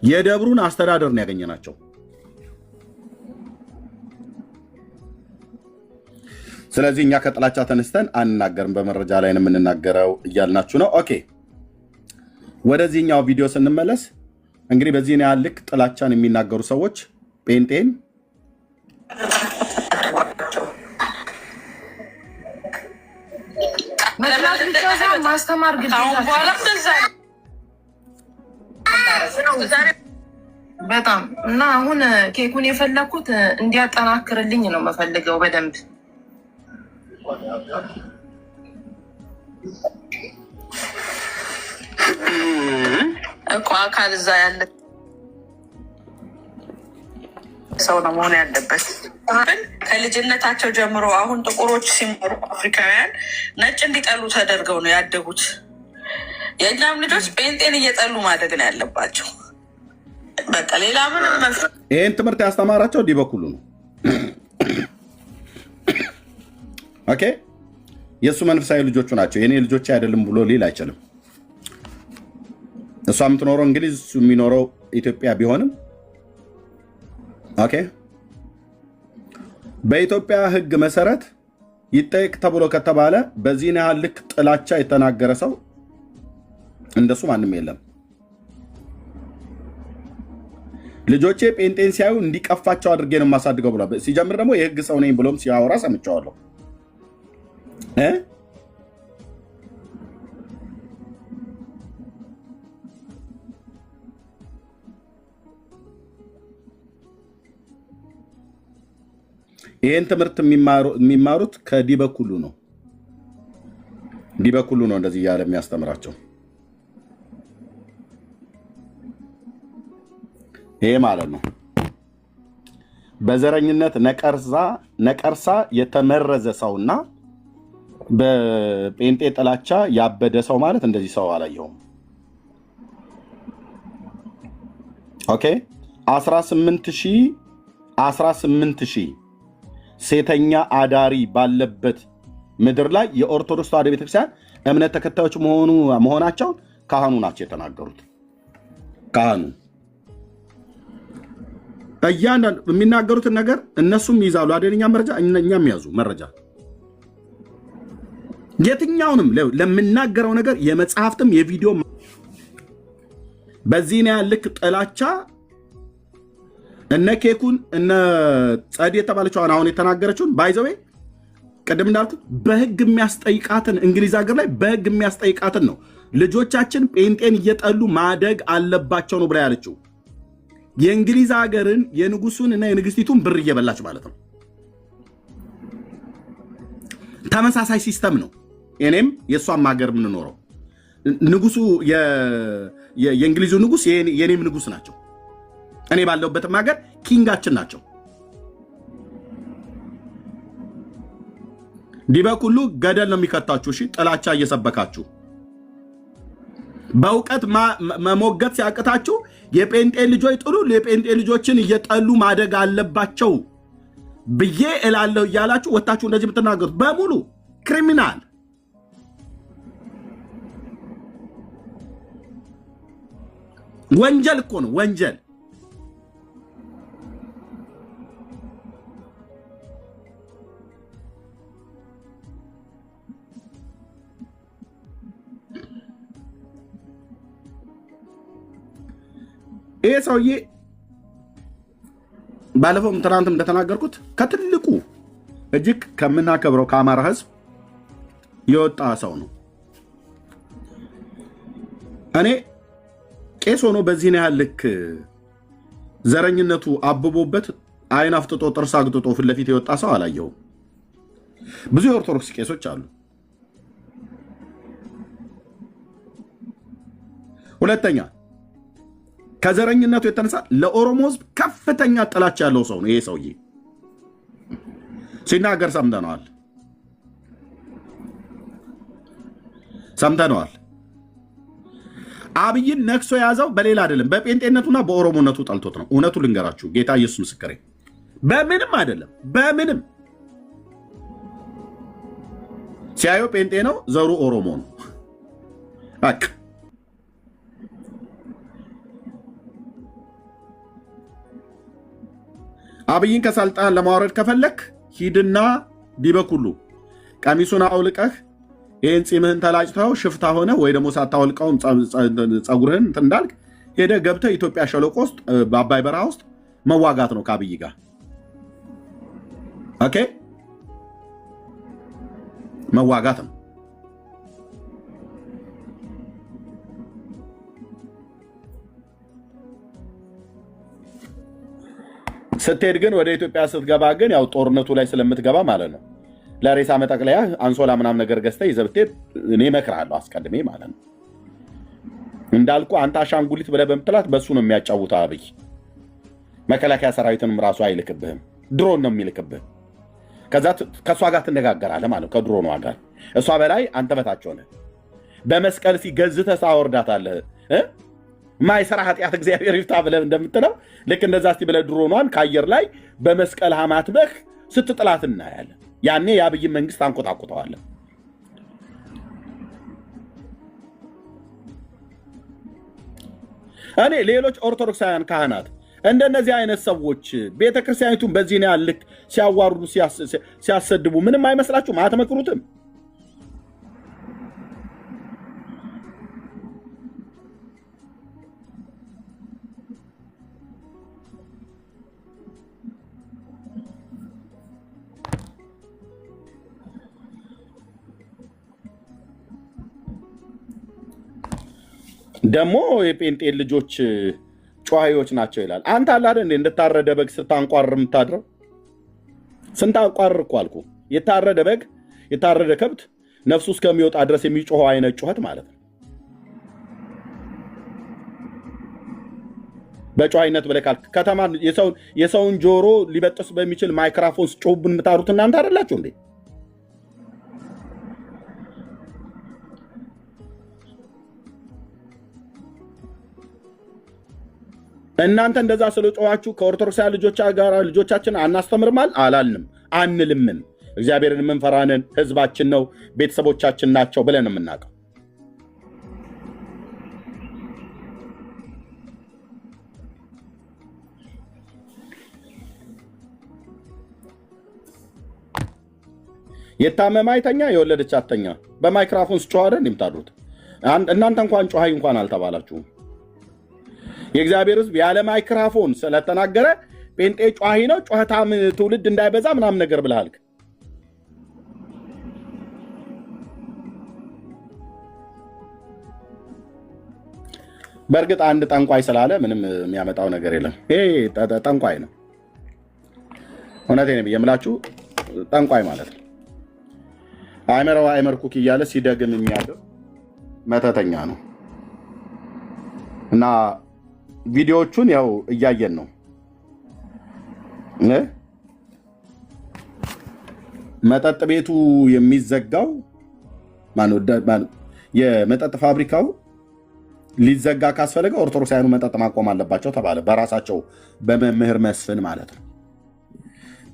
የደብሩን አስተዳደር ነው ያገኘናቸው። ስለዚህ እኛ ከጥላቻ ተነስተን አንናገርም፣ በመረጃ ላይ ነው የምንናገረው እያልናችሁ ነው። ኦኬ። ወደዚህኛው ቪዲዮ ስንመለስ እንግዲህ በዚህ ያህል ልክ ጥላቻን የሚናገሩ ሰዎች ጴንጤን ማስተማር በጣም እና አሁን ኬኩን የፈለኩት እንዲያጠናክርልኝ ነው የምፈልገው በደንብ እኮ አካል እዛ ያለ ሰው ነው መሆን ያለበት። ከልጅነታቸው ጀምሮ አሁን ጥቁሮች ሲማሩ አፍሪካውያን ነጭ እንዲጠሉ ተደርገው ነው ያደጉት። የእኛም ልጆች ጴንጤን እየጠሉ ማደግ ነው ያለባቸው። በቃ ሌላ ምንም ይህን ትምህርት ያስተማራቸው ዲበኩሉ ነው። ኦኬ። የእሱ መንፈሳዊ ልጆቹ ናቸው። የኔ ልጆች አይደለም ብሎ ሊል አይችልም። እሷ የምትኖረው እንግሊዝ፣ እሱ የሚኖረው ኢትዮጵያ ቢሆንም ኦኬ። በኢትዮጵያ ሕግ መሰረት ይጠየቅ ተብሎ ከተባለ በዚህ ያህል ልክ ጥላቻ የተናገረ ሰው እንደሱ ማንም የለም። ልጆቼ ጴንጤን ሲያዩ እንዲቀፋቸው አድርጌ ነው የማሳድገው ብሏል። ሲጀምር ደግሞ የሕግ ሰው ነኝ ብሎም ሲያወራ ሰምቼዋለሁ። ይህን ትምህርት የሚማሩት ከዲበኩሉ ነው። ዲበኩሉ ነው እንደዚህ እያለ የሚያስተምራቸው። ይሄ ማለት ነው በዘረኝነት ነቀርሳ የተመረዘ ሰውና በጴንጤ ጥላቻ ያበደ ሰው ማለት እንደዚህ ሰው አላየሁም። ኦኬ 18,000 ሴተኛ አዳሪ ባለበት ምድር ላይ የኦርቶዶክስ ተዋሕዶ ቤተክርስቲያን እምነት ተከታዮች መሆናቸውን ካህኑ ናቸው የተናገሩት። ካህኑ እያንዳንዱ የሚናገሩትን ነገር እነሱም ይይዛሉ አይደለኛ መረጃ፣ እኛም ያዙ መረጃ። የትኛውንም ለምናገረው ነገር የመጽሐፍትም የቪዲዮ በዚህ ነው ያልክ ጥላቻ እነ ኬኩን እነ ጸድ የተባለችውን አሁን የተናገረችውን ባይዘዌ ቅድም እንዳልኩት በህግ የሚያስጠይቃትን እንግሊዝ ሀገር ላይ በህግ የሚያስጠይቃትን ነው። ልጆቻችን ጴንጤን እየጠሉ ማደግ አለባቸው ነው ብላ ያለችው። የእንግሊዝ ሀገርን የንጉሱን እና የንግስቲቱን ብር እየበላች ማለት ነው። ተመሳሳይ ሲስተም ነው። እኔም የእሷም ሀገር የምንኖረው ንጉሱ የእንግሊዙ ንጉስ የኔም ንጉስ ናቸው። እኔ ባለሁበትም ሀገር ኪንጋችን ናቸው። ዲበኩሉ ገደል ነው የሚከታችሁ። እሺ ጥላቻ እየሰበካችሁ በእውቀት መሞገት ሲያቅታችሁ የጴንጤ ልጆች ጥሉ የጴንጤ ልጆችን እየጠሉ ማደግ አለባቸው ብዬ እላለሁ እያላችሁ ወታችሁ እንደዚህ የምትናገሩት በሙሉ ክሪሚናል ወንጀል እኮ ነው። ወንጀል ይሄ ሰውዬ ባለፈው ትናንትም እንደተናገርኩት ከትልቁ እጅግ ከምናከብረው ከአማራ ሕዝብ የወጣ ሰው ነው። እኔ ቄስ ሆኖ በዚህ ያህል ልክ ዘረኝነቱ አብቦበት አይን አፍጥጦ ጥርስ አግጥጦ ፊት ለፊት የወጣ ሰው አላየሁም። ብዙ የኦርቶዶክስ ቄሶች አሉ። ሁለተኛ ከዘረኝነቱ የተነሳ ለኦሮሞ ሕዝብ ከፍተኛ ጥላቻ ያለው ሰው ነው። ይሄ ሰውዬ ሲናገር ሰምተነዋል። አብይን ነክሶ የያዘው በሌላ አይደለም፣ በጴንጤነቱና በኦሮሞነቱ ጠልቶት ነው። እውነቱ ልንገራችሁ፣ ጌታ ኢየሱስ ምስክሬ፣ በምንም አይደለም። በምንም ሲያየው ጴንጤ ነው፣ ዘሩ ኦሮሞ ነው። በቃ አብይን ከስልጣን ለማውረድ ከፈለክ ሂድና ዲበኩሉ ቀሚሱን አውልቀህ ይህን ፂምህን ተላጭተው ሽፍታ ሆነ ወይ ደግሞ ሳታወልቀውም ፀጉርህን እንትን እንዳልክ ሄደህ ገብተህ ኢትዮጵያ ሸለቆ ውስጥ በአባይ በረሃ ውስጥ መዋጋት ነው ከአብይ ጋር። ኦኬ መዋጋት ነው። ስትሄድ ግን ወደ ኢትዮጵያ ስትገባ ግን ያው ጦርነቱ ላይ ስለምትገባ ማለት ነው ለሬሳ መጠቅለያ አንሶላ ምናምን ነገር ገዝተህ ይዘህ ብትሄድ እኔ እመክርሃለሁ አስቀድሜ ማለት ነው። እንዳልኩ አንተ አሻንጉሊት ብለህ በምትላት በእሱ ነው የሚያጫውተው አብይ። መከላከያ ሰራዊትንም ራሱ አይልክብህም፣ ድሮን ነው የሚልክብህ። ከዛ ከእሷ ጋር ትነጋገራለህ ማለት ነው፣ ከድሮኗ ጋር። እሷ በላይ አንተ በታች ሆነህ በመስቀል ሲገዝተህ ሳወርዳታለህ። ማይሰራ ኃጢአት እግዚአብሔር ይፍታ ብለህ እንደምትለው ልክ እንደዛ እስቲ ብለህ ድሮኗን ከአየር ላይ በመስቀል ሀማትበህ ስትጥላት እናያለን። ያኔ የአብይን መንግስት አንቆጣቁጠዋለን። እኔ ሌሎች ኦርቶዶክሳውያን ካህናት እንደነዚህ አይነት ሰዎች ቤተክርስቲያኒቱን በዚህ ነው ያልክ ሲያዋርዱ ሲያሰድቡ ምንም አይመስላችሁም? አትመክሩትም? ደግሞ የጴንጤ ልጆች ጨዋዮች ናቸው ይላል። አንተ አለ አይደል እንደታረደ በግ ስታንቋር የምታድረው? ስንታንቋር እኮ አልኩ። የታረደ በግ የታረደ ከብት ነፍሱ እስከሚወጣ ድረስ የሚጮኸው አይነት ጩኸት ማለት ነው። በጨዋይነት ብለህ ካልክ ከተማ የሰውን ጆሮ ሊበጥስ በሚችል ማይክራፎን ስጮህብን የምታሩት እናንተ አይደላችሁ እንዴ? እናንተ እንደዛ ስለጮኻችሁ ከኦርቶዶክሳውያን ልጆቻችን አናስተምርማል አላልንም፣ አንልምም። እግዚአብሔርን የምንፈራንን ህዝባችን ነው ቤተሰቦቻችን ናቸው ብለን የምናውቀው። የታመመ አይተኛ የወለደች አተኛ። በማይክራፎን ስጮህ አይደል የምታድሩት? እናንተ እንኳን ጮኻይ እንኳን አልተባላችሁም። የእግዚአብሔር ህዝብ ያለ ማይክራፎን ስለተናገረ ጴንጤ ጨዋሂ ነው ጨዋታም ትውልድ እንዳይበዛ ምናምን ነገር ብለሃል። በእርግጥ አንድ ጠንቋይ ስላለ ምንም የሚያመጣው ነገር የለም። ይሄ ጠንቋይ ነው። እውነቴን የምላችሁ ጠንቋይ ማለት ነው። አይመርኩክ እያለ ሲደግም የሚያደር መተተኛ ነው እና ቪዲዮዎቹን ያው እያየን ነው። መጠጥ ቤቱ የሚዘጋው የመጠጥ ፋብሪካው ሊዘጋ ካስፈለገ ኦርቶዶክሳውያኑ መጠጥ ማቆም አለባቸው ተባለ። በራሳቸው በመምህር መስፍን ማለት ነው።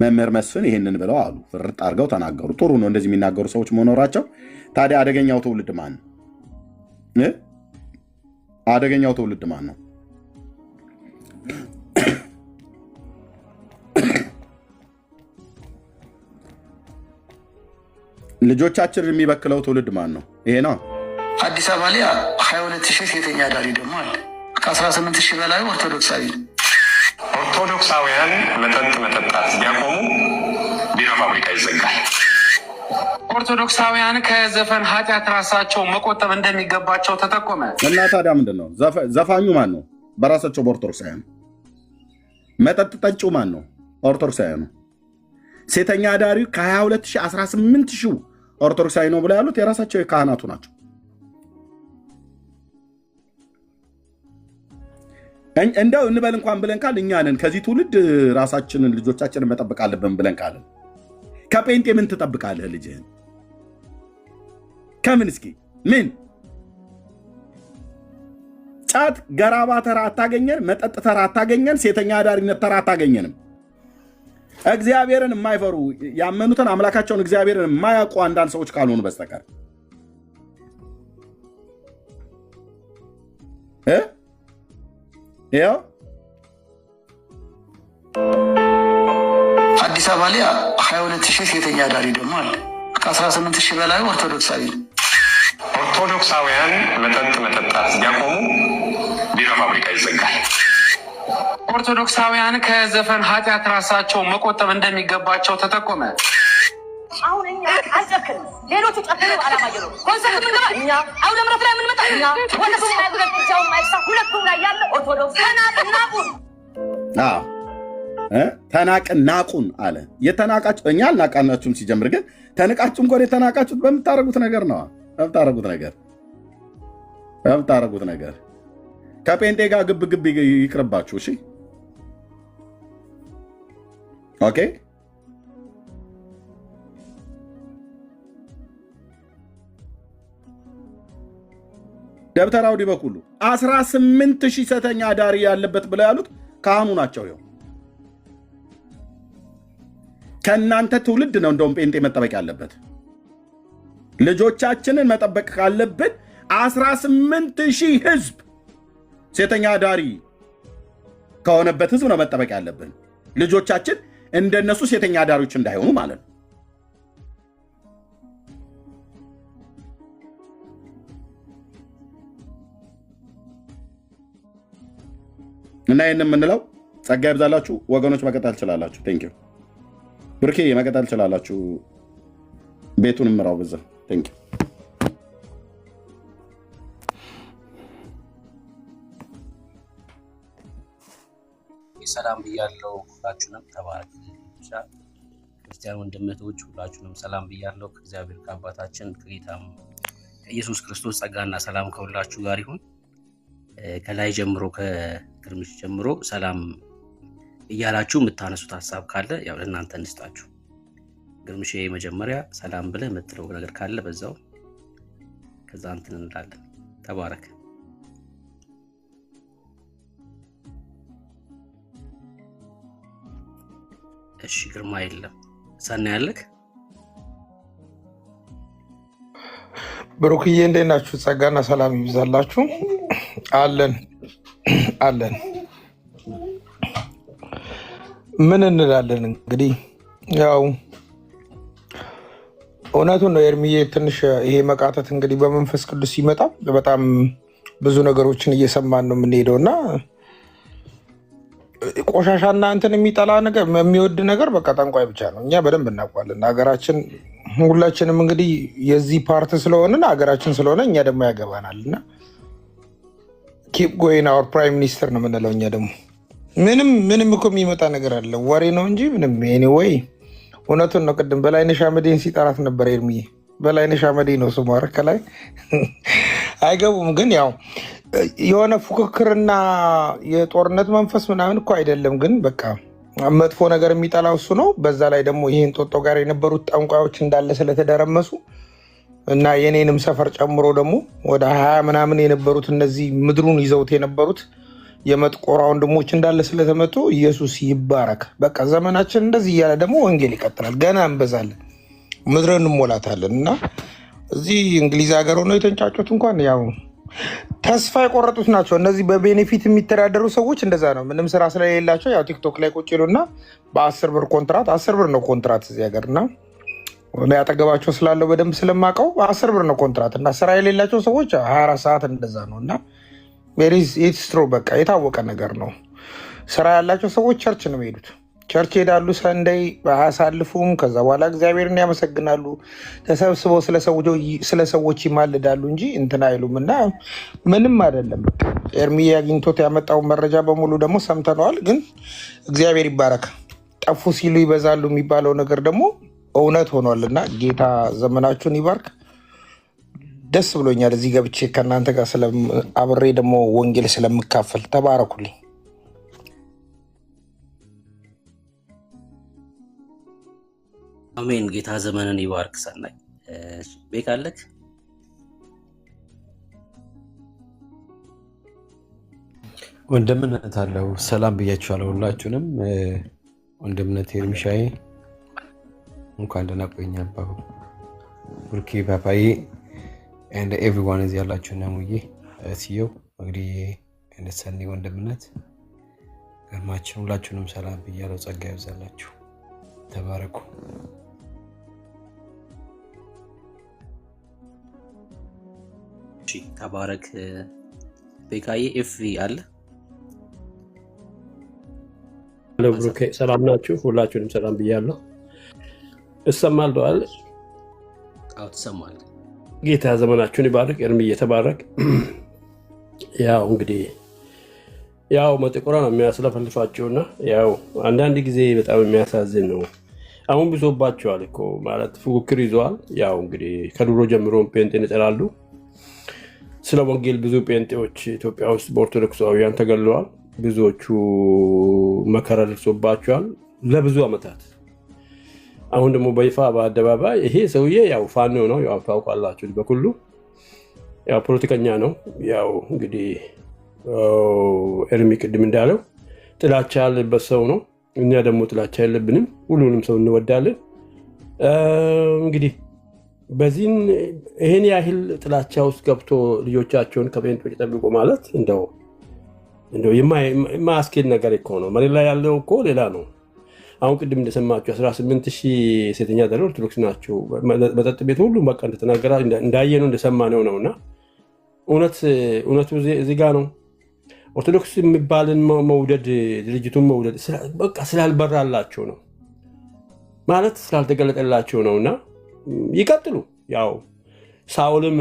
መምህር መስፍን ይህንን ብለው አሉ፣ ፍርጥ አድርገው ተናገሩ። ጥሩ ነው እንደዚህ የሚናገሩ ሰዎች መኖራቸው። ታዲያ አደገኛው ትውልድ ማን ነው? አደገኛው ትውልድ ማን ነው? ልጆቻችን የሚበክለው ትውልድ ማን ነው? ይሄ ነው። አዲስ አበባ ላይ 22,000 ሴተኛ ዳሪ ደግሞ አለ። ከ18,000 በላይ ኦርቶዶክሳዊ። ኦርቶዶክሳውያን መጠጥ መጠጣት ቢያቆሙ ቢራ ፋብሪካ ይዘጋል። ኦርቶዶክሳውያን ከዘፈን ኃጢአት ራሳቸው መቆጠብ እንደሚገባቸው ተጠቆመ። እና ታዲያ ምንድን ነው ዘፋኙ ማን ነው? በራሳቸው በኦርቶዶክሳውያን። መጠጥ ጠጪው ማን ነው? ኦርቶዶክሳውያኑ። ሴተኛ ዳሪው ከ22,000 18,000 ኦርቶዶክሳዊ ነው ብለው ያሉት የራሳቸው የካህናቱ ናቸው። እንደው እንበል እንኳን ብለን ካል እኛ ነን ከዚህ ትውልድ ራሳችንን ልጆቻችንን መጠበቅ አለብን ብለን ካለን ከጴንጤ ምን ትጠብቃለህ? ልጅህን ከምን? እስኪ ምን ጫት ገራባ ተራ አታገኘን፣ መጠጥ ተራ አታገኘን፣ ሴተኛ አዳሪነት ተራ አታገኘንም። እግዚአብሔርን የማይፈሩ ያመኑትን አምላካቸውን እግዚአብሔርን የማያውቁ አንዳንድ ሰዎች ካልሆኑ በስተቀር ያው አዲስ አበባ ላይ 22,000 ሴተኛ አዳሪ ደግሞ አለ። ከ18,000 በላይ ኦርቶዶክሳዊ ነው። ኦርቶዶክሳውያን መጠጥ መጠጣት ሲያቆሙ ቢራ ፋብሪካ ይዘጋል። ኦርቶዶክሳውያን ከዘፈን ኃጢአት ራሳቸው መቆጠብ እንደሚገባቸው ተጠቆመ። አሁን እኛ አልጨክንም። ሌሎቹ ጨክነው አላማ ጀሮ ኮንሰርት የምንገባ እኛ፣ አውደ ምሕረት ላይ የምንመጣ እኛ፣ ወለቱ ማይጉደል ብቻው ማይሳ ሁለቱም ላይ ያለ ኦርቶዶክስ ተናቅናቁን ተናቅናቁን አለ። የተናቃችሁ እኛ አልናቃናችሁም። ሲጀምር ግን ተንቃችሁም ኮን የተናቃችሁት በምታረጉት ነገር ነው። በምታረጉት ነገር ከጴንጤ ጋር ግብ ይቅርባችሁ። እሺ ኦኬ። ደብተራው ዲበኩሉ 18,000 ሴተኛ አዳሪ ያለበት ብለው ያሉት ካህኑ ናቸው። ይኸው ከእናንተ ትውልድ ነው እንደውም ጴንጤ መጠበቅ ያለበት። ልጆቻችንን መጠበቅ ካለብን 18,000 ህዝብ ሴተኛ አዳሪ ከሆነበት ህዝብ ነው መጠበቅ ያለብን። ልጆቻችን እንደነሱ ሴተኛ አዳሪዎች እንዳይሆኑ ማለት ነው። እና ይህን የምንለው ጸጋ ይብዛላችሁ ወገኖች። መቀጠል ትችላላችሁ። ቴንኪው ብርኬ፣ መቀጠል ትችላላችሁ። ቤቱን ምራው በዛ። ቴንኪው ሰላም ብያለሁ። ሁላችሁንም ተባረክ። ክርስቲያን ወንድምቶች ሁላችሁንም ሰላም ብያለሁ። ከእግዚአብሔር ከአባታችን ከጌታም ከኢየሱስ ክርስቶስ ጸጋና ሰላም ከሁላችሁ ጋር ይሁን። ከላይ ጀምሮ ከግርምሽ ጀምሮ ሰላም እያላችሁ የምታነሱት ሀሳብ ካለ ያው ለእናንተ እንስጣችሁ። ግርምሽ መጀመሪያ ሰላም ብለህ የምትለው ነገር ካለ በዛው ከዛ እንትን እንላለን። ተባረክ። እሺ ግርማ የለም ሰና ያለክ ብሩክዬ እንዴት ናችሁ? ጸጋና ሰላም ይብዛላችሁ። አለን ምን እንላለን እንግዲህ ያው እውነቱን ነው። ኤርሚዬ ትንሽ ይሄ መቃተት እንግዲህ በመንፈስ ቅዱስ ሲመጣ በጣም ብዙ ነገሮችን እየሰማን ነው የምንሄደው እና ቆሻሻና እንትን የሚጠላ ነገር የሚወድ ነገር በቃ ጠንቋይ ብቻ ነው። እኛ በደንብ እናውቃለን። ሀገራችን ሁላችንም እንግዲህ የዚህ ፓርት ስለሆንን ሀገራችን ስለሆነ እኛ ደግሞ ያገባናል እና ኪፕ ጎይን አወር ፕራይም ሚኒስተር ነው የምንለው። እኛ ደግሞ ምንም እኮ የሚመጣ ነገር አለ ወሬ ነው እንጂ ምንም። ኤኒዌይ እውነቱን ነው። ቅድም በላይነሽ አመዴን ሲጠራት ነበር ኤርሚዬ። በላይነሽ አመዴ ነው ስሟ። ከላይ አይገቡም ግን ያው የሆነ ፉክክርና የጦርነት መንፈስ ምናምን እኮ አይደለም። ግን በቃ መጥፎ ነገር የሚጠላው እሱ ነው። በዛ ላይ ደግሞ ይህን ጦጦ ጋር የነበሩት ጠንቋዮች እንዳለ ስለተደረመሱ እና የኔንም ሰፈር ጨምሮ ደግሞ ወደ 20 ምናምን የነበሩት እነዚህ ምድሩን ይዘውት የነበሩት የመጥቆራ ወንድሞች እንዳለ ስለተመቱ ኢየሱስ ይባረክ። በቃ ዘመናችን እንደዚህ እያለ ደግሞ ወንጌል ይቀጥላል። ገና እንበዛለን፣ ምድርን እንሞላታለን። እና እዚህ እንግሊዝ ሀገር ሆነው የተንጫጩት እንኳን ያው ተስፋ የቆረጡት ናቸው። እነዚህ በቤኔፊት የሚተዳደሩ ሰዎች እንደዛ ነው። ምንም ስራ ስለሌላቸው ያው ቲክቶክ ላይ ቁጭ ይሉና በ10 ብር ኮንትራት፣ 10 ብር ነው ኮንትራት እዚህ ሀገር እና ያጠገባቸው ስላለው በደንብ ስለማውቀው 10 ብር ነው ኮንትራት እና ስራ የሌላቸው ሰዎች 24 ሰዓት እንደዛ ነው እና ስትሮ በቃ የታወቀ ነገር ነው። ስራ ያላቸው ሰዎች ቸርች ነው የሚሄዱት። ቸርች ሄዳሉ፣ ሰንደይ አያሳልፉም። ከዛ በኋላ እግዚአብሔርን ያመሰግናሉ፣ ተሰብስበው ስለ ሰዎች ይማልዳሉ እንጂ እንትን አይሉም። እና ምንም አይደለም። በቃ ኤርሚዬ አግኝቶት ያመጣውን መረጃ በሙሉ ደግሞ ሰምተነዋል። ግን እግዚአብሔር ይባረክ። ጠፉ ሲሉ ይበዛሉ የሚባለው ነገር ደግሞ እውነት ሆኗል እና ጌታ ዘመናችሁን ይባርክ። ደስ ብሎኛል እዚህ ገብቼ ከእናንተ ጋር አብሬ ደግሞ ወንጌል ስለምካፈል። ተባረኩልኝ። አሜን። ጌታ ዘመንን ይባርክ። ሰናይ ቤካለክ ወንድምነት አለው። ሰላም ብያችኋለሁ ሁላችሁንም። ወንድምነት ኤርሚሻዬ እንኳን ደህና ቆየኝ። አባቡ ቡርኪ ፓፓዬ and everyone እዚህ ያላችሁ ነው ሙዬ ሲዮ እንግዲህ እንደሰኒ ወንድምነት ገርማችሁ ሁላችሁንም ሰላም ብያለሁ። ጸጋ ይብዛላችሁ። ተባረኩ። እሺ ተባረክ። ቤካዬ ኤፍቪ አለ ለብሩኬ ሰላም ናችሁ? ሁላችሁንም ሰላም ብያለሁ። እሰማል ዶአል አው ተሰማል። ጌታ ዘመናችሁን ይባርክ። እርም እየተባረክ ያው እንግዲህ ያው መጥቆራ ነው የሚያስለፈልፋችሁና ያው አንዳንድ ጊዜ በጣም የሚያሳዝን ነው። አሁን ብሶባችኋል እኮ ማለት ፉክክር ይዟል። ያው እንግዲህ ከድሮ ጀምሮ ጴንጤን ይጠራሉ። ስለ ወንጌል ብዙ ጴንጤዎች ኢትዮጵያ ውስጥ በኦርቶዶክሳውያን ተገለዋል። ብዙዎቹ መከራ ደርሶባቸዋል ለብዙ አመታት። አሁን ደግሞ በይፋ በአደባባይ ይሄ ሰውዬ ያው ፋኖ ነው፣ ያው ታውቃላችሁ በኩሉ ያው ፖለቲከኛ ነው። ያው እንግዲህ ኤርሚ ቅድም እንዳለው ጥላቻ ያለበት ሰው ነው። እኛ ደግሞ ጥላቻ የለብንም፣ ሁሉንም ሰው እንወዳለን። እንግዲህ በዚህን ይሄን ያህል ጥላቻ ውስጥ ገብቶ ልጆቻቸውን ከጴንጤዎች ጠብቆ ማለት እንደው የማያስኬድ ነገር እኮ ነው። መሬት ላይ ያለው እኮ ሌላ ነው። አሁን ቅድም እንደሰማችሁ 18000 ሴተኛ አዳሪ ኦርቶዶክስ ናቸው። መጠጥ ቤት ሁሉ በቃ እንደተናገራ እንዳየነው እንደሰማነው ነውና እውነቱ እዚህ ጋር ነው። ኦርቶዶክስ የሚባልን መውደድ ድርጅቱን መውደድ በቃ ስላልበራላቸው ነው ማለት ስላልተገለጠላቸው ነውና ይቀጥሉ። ያው ሳውልም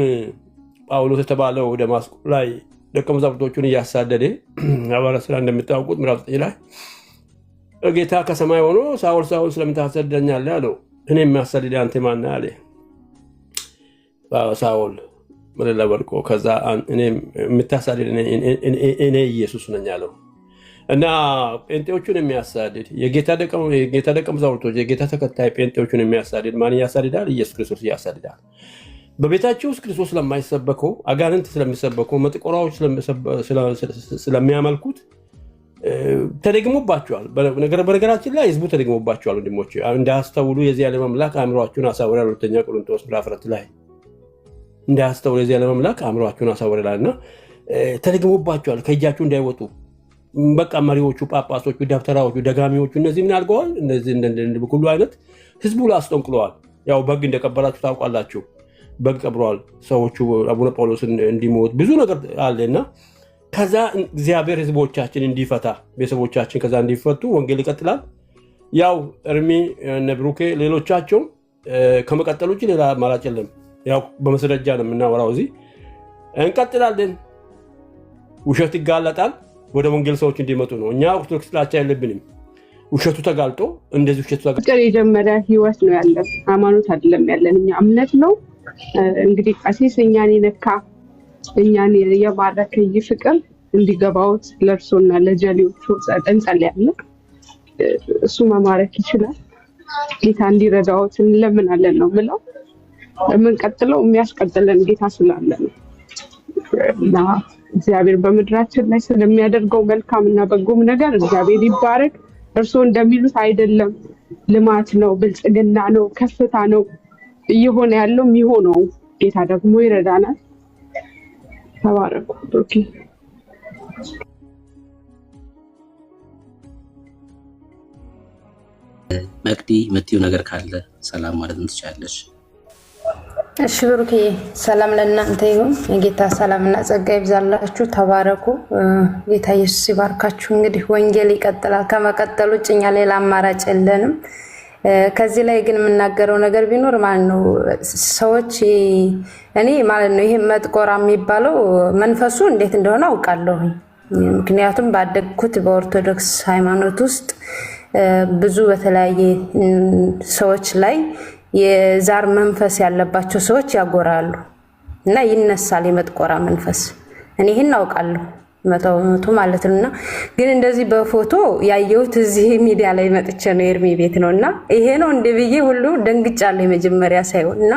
ጳውሎስ የተባለው ደማስቆ ላይ ደቀ መዛሙርቶቹን እያሳደደ ሐዋርያት ሥራ እንደምታውቁት ምዕራፍ 9 ላይ ጌታ ከሰማይ ሆኖ ሳውል ሳውል ስለምን ታሳድደኛለህ አለው። እኔ የሚያሳድድ አንተ ማን ነህ አለ ሳውል መለላ ወድቆ። ከዛ እኔ የምታሳድድ እኔ ኢየሱስ ነኝ አለው እና ጴንጤዎቹን የሚያሳድድ የጌታ ደቀ መዛሙርቶች የጌታ ተከታይ ጴንጤዎቹን የሚያሳድድ ማን ያሳድዳል? ኢየሱስ ክርስቶስ ያሳድዳል። በቤታቸው ውስጥ ክርስቶስ ስለማይሰበከው አጋንንት ስለሚሰበከው መጥቆራዎች ስለሚያመልኩት ተደግሞባቸዋል። በነገራችን ላይ ህዝቡ ተደግሞባቸዋል። ወንድሞች እንዳያስተውሉ የዚህ ዓለም አምላክ አእምሯችሁን አሳውሯል። ሁለተኛ ቆሮንቶስ ምዕራፍ 4 ላይ እንዳያስተውሉ የዚህ ዓለም አምላክ አእምሯችሁን አሳውሯልና ተደግሞባቸዋል። ከእጃችሁ እንዳይወጡ በቃ መሪዎቹ፣ ጳጳሶቹ፣ ደብተራዎቹ፣ ደጋሚዎቹ እነዚህ ምን አድርገዋል? እነዚህ ሁሉ አይነት ህዝቡ ላስጠንቅለዋል። ያው በግ እንደቀበላችሁ ታውቃላችሁ። በግ ቀብረዋል ሰዎቹ አቡነ ጳውሎስ እንዲሞት ብዙ ነገር አለና ከዛ እግዚአብሔር ህዝቦቻችን እንዲፈታ ቤተሰቦቻችን ከዛ እንዲፈቱ ወንጌል ይቀጥላል። ያው እርሚ ነብሩኬ ሌሎቻቸው ከመቀጠል ውጭ ሌላ አማራጭ የለም። ያው በመስረጃ ነው የምናወራው። እዚህ እንቀጥላለን። ውሸት ይጋለጣል። ወደ ወንጌል ሰዎች እንዲመጡ ነው። እኛ ኦርቶዶክስ ጥላቻ የለብንም። ውሸቱ ተጋልጦ እንደዚህ ውሸቱ ተጋልጦ የጀመረ ህይወት ነው ያለን፣ ሃይማኖት አይደለም ያለን፣ እኛ እምነት ነው። እንግዲህ ቀሲስ እኛን የነካ እኛን የባረከ ፍቅር እንዲገባውት ለእርሶና ለጀሌዎቹ እንጸልያለን። እሱ መማረክ ይችላል። ጌታ እንዲረዳውት እንለምናለን ነው ምለው። የምንቀጥለው የሚያስቀጥለን ጌታ ስላለ ነው እና እግዚአብሔር በምድራችን ላይ ስለሚያደርገው መልካምና በጎም ነገር እግዚአብሔር ይባረክ። እርሶ እንደሚሉት አይደለም፣ ልማት ነው፣ ብልጽግና ነው፣ ከፍታ ነው እየሆነ ያለው የሚሆነው። ጌታ ደግሞ ይረዳናል። ተባረኩ። ኦኬ መቅዲ የምትይው ነገር ካለ ሰላም ማለት ትችላለሽ። እሺ ብሩኬ፣ ሰላም ለእናንተ ይሁን። የጌታ ሰላምና ጸጋ ይብዛላችሁ። ተባረኩ። ጌታ ኢየሱስ ይባርካችሁ። እንግዲህ ወንጌል ይቀጥላል። ከመቀጠል ውጭ እኛ ሌላ አማራጭ የለንም። ከዚህ ላይ ግን የምናገረው ነገር ቢኖር ማለት ነው ሰዎች እኔ ማለት ነው ይሄ መጥቆራ የሚባለው መንፈሱ እንዴት እንደሆነ አውቃለሁ። ምክንያቱም ባደግኩት በኦርቶዶክስ ሃይማኖት ውስጥ ብዙ በተለያየ ሰዎች ላይ የዛር መንፈስ ያለባቸው ሰዎች ያጎራሉ እና ይነሳል የመጥቆራ መንፈስ። እኔ ይሄን አውቃለሁ መቶ ማለት ነውና ግን እንደዚህ በፎቶ ያየሁት እዚህ ሚዲያ ላይ መጥቼ ነው ኤርሚ ቤት ነውና ይሄ ነው እንደ ብዬ ሁሉ ደንግጫለሁ መጀመሪያ ሳይሆንና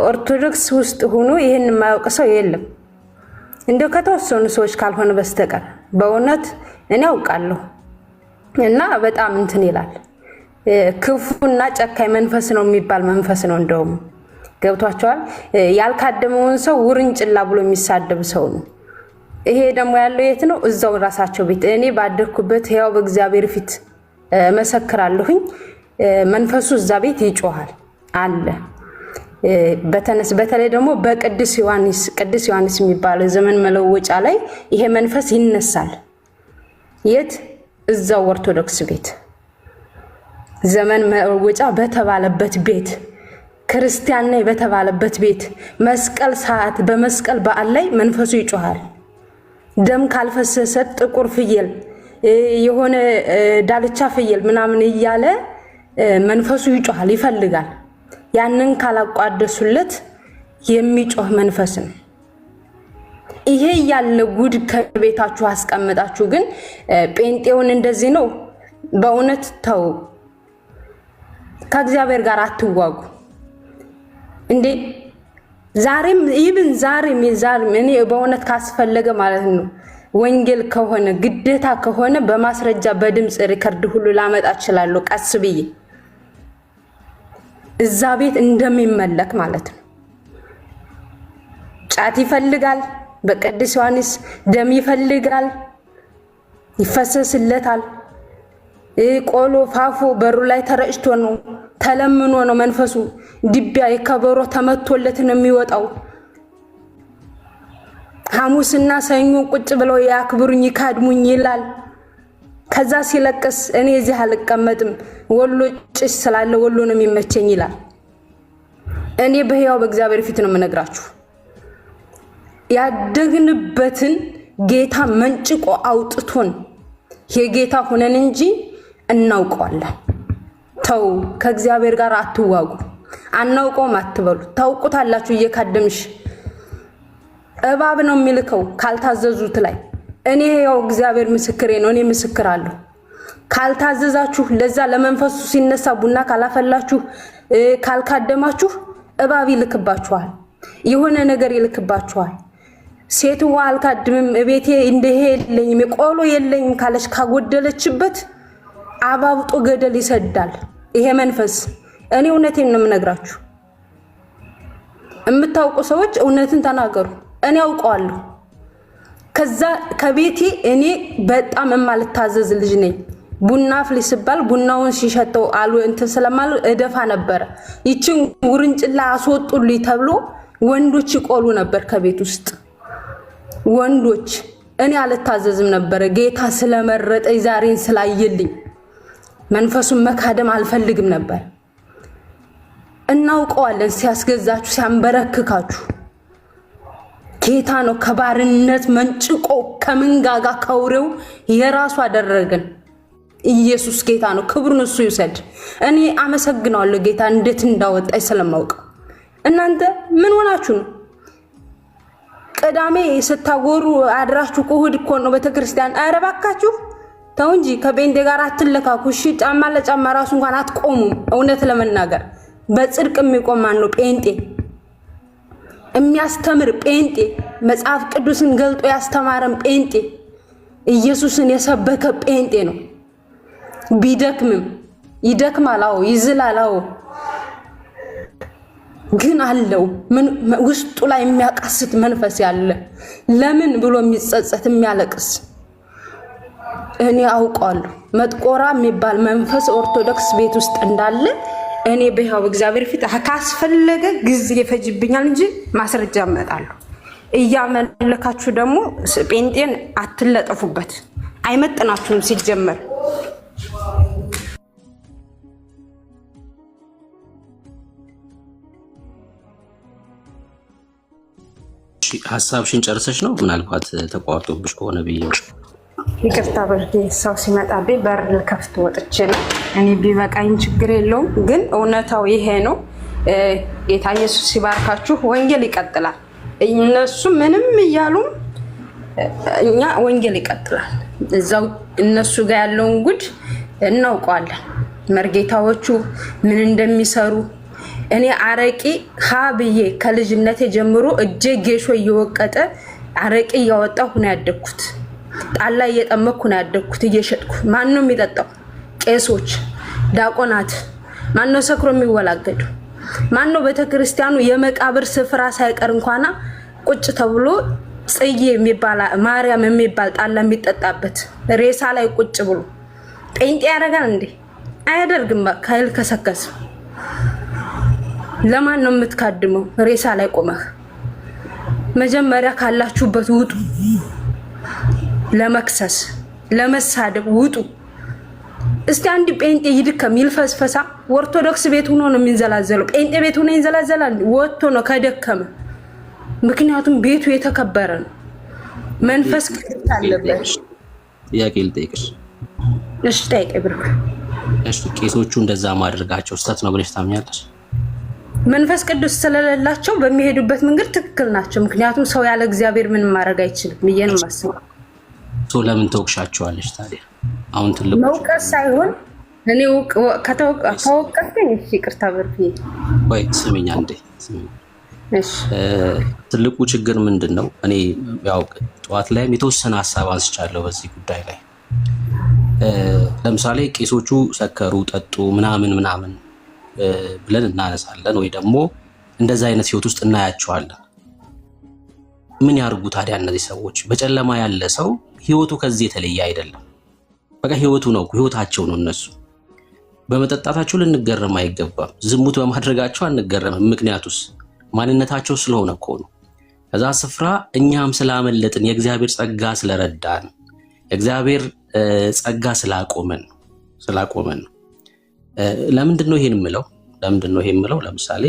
ኦርቶዶክስ ውስጥ ሆኖ ይሄን የማያውቅ ሰው የለም። እንደው ከተወሰኑ ሰዎች ካልሆነ በስተቀር በእውነት እኔ አውቃለሁ። እና በጣም እንትን ይላል። ክፉና ጨካኝ መንፈስ ነው የሚባል መንፈስ ነው። እንደውም ገብቷቸዋል። ያልካደመውን ሰው ውርንጭላ ብሎ የሚሳደብ ሰው ነው። ይሄ ደግሞ ያለው የት ነው? እዛው ራሳቸው ቤት። እኔ ባደርኩበት ያው በእግዚአብሔር ፊት መሰክራለሁኝ። መንፈሱ እዛ ቤት ይጮሃል አለ። በተለይ ደግሞ በቅዱስ ዮሐንስ የሚባለው ዘመን መለወጫ ላይ ይሄ መንፈስ ይነሳል። የት? እዛው ኦርቶዶክስ ቤት ዘመን መለወጫ በተባለበት ቤት፣ ክርስቲያን ነኝ በተባለበት ቤት መስቀል ሰዓት በመስቀል በዓል ላይ መንፈሱ ይጮሃል። ደም ካልፈሰሰ ጥቁር ፍየል የሆነ ዳልቻ ፍየል ምናምን እያለ መንፈሱ ይጮሃል፣ ይፈልጋል። ያንን ካላቋደሱለት የሚጮህ መንፈስ ነው። ይሄ ያለ ጉድ ከቤታችሁ አስቀምጣችሁ ግን ጴንጤውን እንደዚህ ነው። በእውነት ተው፣ ከእግዚአብሔር ጋር አትዋጉ እንዴ። ዛሬም እኔ በእውነት ካስፈለገ ማለት ነው ወንጌል ከሆነ ግዴታ ከሆነ በማስረጃ በድምጽ ሪከርድ ሁሉ ላመጣ እችላለሁ፣ ቀስ ብዬ እዛ ቤት እንደሚመለክ ማለት ነው። ጫት ይፈልጋል፣ በቅዱስ ዮሐንስ ደም ይፈልጋል፣ ይፈሰስለታል። ቆሎ ፋፎ በሩ ላይ ተረጭቶ ነው፣ ተለምኖ ነው መንፈሱ። ድቢያ የከበሮ ተመቶለት ነው የሚወጣው። ሐሙስና ሰኞ ቁጭ ብለው ያክብሩኝ ይካድሙኝ ይላል። ከዛ ሲለቅስ እኔ እዚህ አልቀመጥም ወሎ ጭስ ስላለ ወሎ ነው የሚመቸኝ ይላል። እኔ በህያው በእግዚአብሔር ፊት ነው የምነግራችሁ። ያደግንበትን ጌታ መንጭቆ አውጥቶን የጌታ ሆነን እንጂ እናውቀዋለን። ተው፣ ከእግዚአብሔር ጋር አትዋጉ። አናውቀውም አትበሉ። ታውቁታላችሁ። እየካደምሽ እባብ ነው የሚልከው ካልታዘዙት ላይ። እኔ ያው እግዚአብሔር ምስክሬ ነው። እኔ ምስክራለሁ። ካልታዘዛችሁ ለዛ ለመንፈሱ ሲነሳ ቡና ካላፈላችሁ ካልካደማችሁ እባብ ይልክባችኋል። የሆነ ነገር ይልክባችኋል። ሴትዋ አልካድምም እቤቴ እንደሄ የለኝም ቆሎ የለኝም ካለች ካጎደለችበት አባብጦ ገደል ይሰዳል ይሄ መንፈስ። እኔ እውነቴን ነው የምነግራችሁ። የምታውቁ ሰዎች እውነትን ተናገሩ። እኔ አውቀዋለሁ። ከዛ ከቤቴ እኔ በጣም የማልታዘዝ ልጅ ነኝ። ቡና አፍሊ ሲባል ቡናውን ሲሸጠው አሉ እንትን ስለማሉ እደፋ ነበር። ይችን ውርንጭላ አስወጡልኝ ተብሎ ወንዶች ይቆሉ ነበር ከቤት ውስጥ ወንዶች። እኔ አልታዘዝም ነበር። ጌታ ስለመረጠኝ ዛሬን ስላየልኝ መንፈሱን መካደም አልፈልግም ነበር። እናውቀዋለን። ሲያስገዛችሁ ሲያንበረክካችሁ ጌታ ነው ከባርነት መንጭቆ ከመንጋጋ ከውሬው የራሱ አደረገን። ኢየሱስ ጌታ ነው። ክብሩን እሱ ይውሰድ። እኔ አመሰግናለሁ ጌታ እንዴት እንዳወጣኝ ስለማውቅ። እናንተ ምን ሆናችሁ ነው? ቅዳሜ ስታጎሩ አድራችሁ እሑድ እኮ ነው ቤተክርስቲያን። ኧረ እባካችሁ ተው እንጂ ከጴንጤ ጋር አትለካኩ። እሺ ጫማ ለጫማ ራሱ እንኳን አትቆሙም። እውነት ለመናገር በጽድቅ የሚቆም ማን ነው? ጴንጤ የሚያስተምር ጴንጤ፣ መጽሐፍ ቅዱስን ገልጦ ያስተማረን ጴንጤ፣ ኢየሱስን የሰበከ ጴንጤ ነው። ቢደክምም ይደክማል፣ አዎ ይዝላል፣ አዎ ግን አለው ምን ውስጡ ላይ የሚያቃስት መንፈስ ያለ ለምን ብሎ የሚጸጸት የሚያለቅስ እኔ አውቃለሁ። መጥቆራ የሚባል መንፈስ ኦርቶዶክስ ቤት ውስጥ እንዳለ እኔ በሕያው እግዚአብሔር ፊት ካስፈለገ ጊዜ ይፈጅብኛል እንጂ ማስረጃ አመጣለሁ። እያመለካችሁ ደግሞ ጴንጤን አትለጠፉበት፣ አይመጥናችሁም ሲጀመር። ሀሳብሽን ጨርሰሽ ነው? ምናልባት ተቋርጦብሽ ከሆነ ብዬ ነው። ይቅርታ በርዴ ሰው ሲመጣብኝ በር ልከፍት ወጥቼ ነው። እኔ ቢበቃኝ ችግር የለውም፣ ግን እውነታው ይሄ ነው። ጌታ ኢየሱስ ሲባርካችሁ ወንጌል ይቀጥላል። እነሱ ምንም እያሉም እኛ ወንጌል ይቀጥላል። እዛው እነሱ ጋር ያለውን ጉድ እናውቀዋለን። መርጌታዎቹ ምን እንደሚሰሩ እኔ አረቂ ሀብዬ ከልጅነቴ ጀምሮ እጄ ጌሾ እየወቀጠ አረቄ እያወጣሁ ነው ያደግኩት። ጣላ እየጠመኩ ነው ያደግኩት እየሸጥኩ። ማን ነው የሚጠጣው? ቄሶች፣ ዲያቆናት። ማን ነው ሰክሮ የሚወላገዱ? ማን ነው ቤተክርስቲያኑ የመቃብር ስፍራ ሳይቀር እንኳን ቁጭ ተብሎ ጽዬ የሚባል ማርያም የሚባል ጣላ የሚጠጣበት ሬሳ ላይ ቁጭ ብሎ ጴንጤ ያደርጋል እንዴ? አያደርግም። ካይል ከሰከስ ለማን ነው የምትካድመው? ሬሳ ላይ ቆመህ መጀመሪያ ካላችሁበት ውጡ። ለመክሰስ ለመሳደብ ውጡ። እስቲ አንድ ጴንጤ ይድከም ይልፈስፈሳ። ኦርቶዶክስ ቤት ሆኖ ነው የሚንዘላዘለው። ጴንጤ ቤት ሆኖ ይንዘላዘላል ወጥቶ ነው ከደከመ። ምክንያቱም ቤቱ የተከበረ ነው። መንፈስ ቅዱስ አለበት። ጥያቄ ልጠይቅሽ። እሺ ጠይቄ ብርክ። እሺ ቄሶቹ እንደዛ ማድረጋቸው ስህተት ነው ብለሽ ታምኛለሽ? መንፈስ ቅዱስ ስለሌላቸው በሚሄዱበት መንገድ ትክክል ናቸው። ምክንያቱም ሰው ያለ እግዚአብሔር ምንም ማድረግ አይችልም ብዬ ነው የማስበው። ለምን ተወቅሻቸዋለሽ ታዲያ? አሁን ትልቁ መውቀስ ሳይሆን እኔ ከተወቀስኩኝ ይቅርታ ብርክ። ወይ ስሚኝ አንዴ ስሚኝ። እሺ ትልቁ ችግር ምንድነው? እኔ ያው ጠዋት ላይም የተወሰነ ሐሳብ አንስቻለሁ በዚህ ጉዳይ ላይ። ለምሳሌ ቄሶቹ ሰከሩ፣ ጠጡ፣ ምናምን ብለን እናነሳለን ወይ ደግሞ እንደዛ አይነት ህይወት ውስጥ እናያቸዋለን። ምን ያርጉ ታዲያ እነዚህ ሰዎች? በጨለማ ያለ ሰው ህይወቱ ከዚህ የተለየ አይደለም። በቃ ህይወቱ ነው፣ ህይወታቸው ነው። እነሱ በመጠጣታቸው ልንገረም አይገባም። ዝሙት በማድረጋቸው አንገረምም። ምክንያቱስ ማንነታቸው ስለሆነ እኮ ነው። ከዛ ስፍራ እኛም ስላመለጥን፣ የእግዚአብሔር ጸጋ ስለረዳን፣ የእግዚአብሔር ጸጋ ስላቆመን ነው። ለምንድን ነው ይሄን የምለው? ለምሳሌ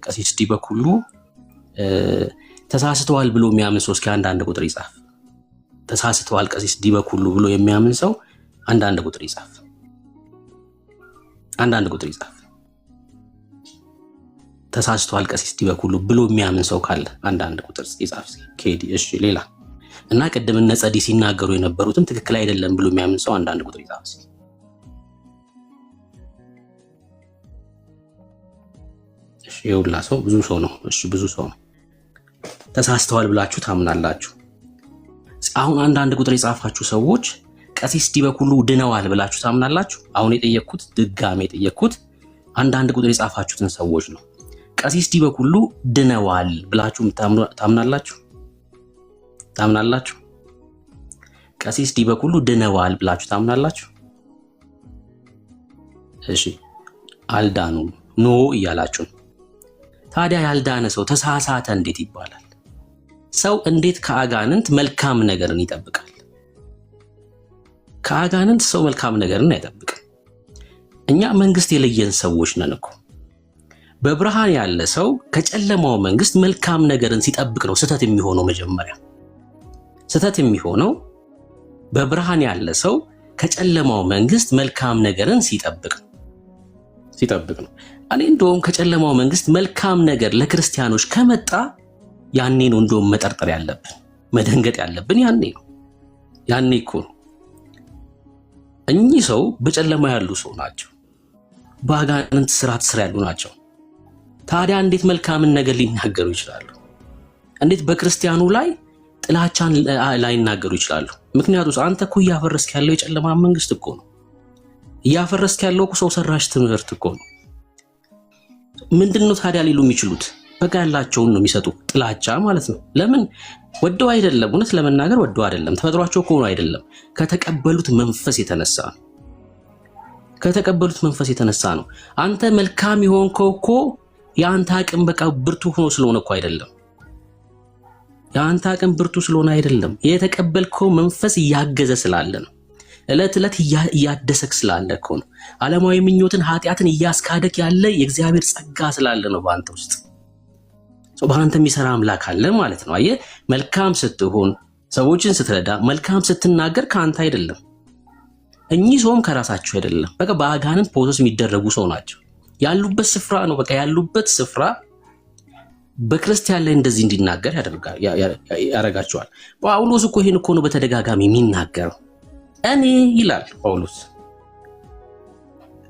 ቀሲስ ዲበኩሉ ተሳስተዋል ብሎ የሚያምን ሰው እስኪ አንድ ቁጥር ይጻፍ። ተሳስተዋል ቀሲስ ዲበኩሉ ብሎ የሚያምን ሰው አንድ ቁጥር ይጻፍ። አንድ ቁጥር ይጻፍ። ተሳስተዋል ቀሲስ ዲበኩሉ ብሎ የሚያምን ሰው ካለ አንድ ቁጥር ይጻፍ። ኬዲ እሺ። ሌላ እና ቅድም እነ ጸዲ ሲናገሩ የነበሩትም ትክክል አይደለም ብሎ የሚያምን ሰው አንድ ቁጥር ይጻፍ። እሺ ይውላ ሰው ብዙ ሰው ነው። እሺ ብዙ ሰው ነው። ተሳስተዋል ብላችሁ ታምናላችሁ። አሁን አንድ ቁጥር የጻፋችሁ ሰዎች ቀሲስ ዲበኩሉ ድነዋል ብላችሁ ታምናላችሁ? አሁን የጠየቅኩት ድጋሜ የጠየቅኩት አንድ ቁጥር የጻፋችሁትን ሰዎች ነው። ቀሲስ ዲበኩሉ ድነዋል ብላችሁ ታምናላችሁ? ቀሲስ ዲበኩሉ ድነዋል ብላችሁ ታምናላችሁ? እሺ አልዳኑም ኖ እያላችሁ። ታዲያ ያልዳነ ሰው ተሳሳተ እንዴት ይባላል? ሰው እንዴት ከአጋንንት መልካም ነገርን ይጠብቃል? ከአጋንንት ሰው መልካም ነገርን አይጠብቅም። እኛ መንግስት የለየን ሰዎች ነን እኮ። በብርሃን ያለ ሰው ከጨለማው መንግስት መልካም ነገርን ሲጠብቅ ነው ስህተት የሚሆነው። መጀመሪያ ስህተት የሚሆነው በብርሃን ያለ ሰው ከጨለማው መንግስት መልካም ነገርን ሲጠብቅ ነው። እኔ እንደውም ከጨለማው መንግስት መልካም ነገር ለክርስቲያኖች ከመጣ ያኔ ነው እንደውም መጠርጠር ያለብን፣ መደንገጥ ያለብን ያኔ እኮ ነው። እኚህ ሰው በጨለማ ያሉ ሰው ናቸው፣ በአጋንንት ስራት ስር ያሉ ናቸው። ታዲያ እንዴት መልካምን ነገር ሊናገሩ ይችላሉ? እንዴት በክርስቲያኑ ላይ ጥላቻን ላይናገሩ ይችላሉ? ምክንያቱም አንተ እኮ እያፈረስክ ያለው የጨለማ መንግስት እኮ ነው። እያፈረስክ ያለው እኮ ሰው ሰራሽ ትምህርት እኮ ነው። ምንድነው ታዲያ ሊሉ የሚችሉት? በቃ ያላቸውን ነው የሚሰጡ፣ ጥላቻ ማለት ነው። ለምን? ወደው አይደለም። እውነት ለመናገር ወደው አይደለም፣ ተፈጥሯቸው እኮ ነው አይደለም። ከተቀበሉት መንፈስ የተነሳ ነው። አንተ መልካም የሆንከው እኮ የአንተ አቅም በቃ ብርቱ ሆኖ ስለሆነ እኮ አይደለም። የአንተ አቅም ብርቱ ስለሆነ አይደለም። የተቀበልከው መንፈስ እያገዘ ስላለ ነው። እለት እያደሰክ ስላለ እኮ ነው። ዓለማዊ ምኞትን ኃጢአትን እያስካደክ ያለ የእግዚአብሔር ጸጋ ስላለ ነው በአንተ ውስጥ። በአንተ የሚሰራ አምላክ አለ ማለት ነው። አየህ፣ መልካም ስትሆን፣ ሰዎችን ስትረዳ፣ መልካም ስትናገር ከአንተ አይደለም። እኚህ ሰውም ከራሳቸው አይደለም። በቃ በአጋንንት ፕሮሰስ የሚደረጉ ሰው ናቸው። ያሉበት ስፍራ ነው። በቃ ያሉበት ስፍራ በክርስቲያን ላይ እንደዚህ እንዲናገር ያደርጋቸዋል። ጳውሎስ እኮ ይሄን እኮ ነው በተደጋጋሚ የሚናገረው። እኔ ይላል ጳውሎስ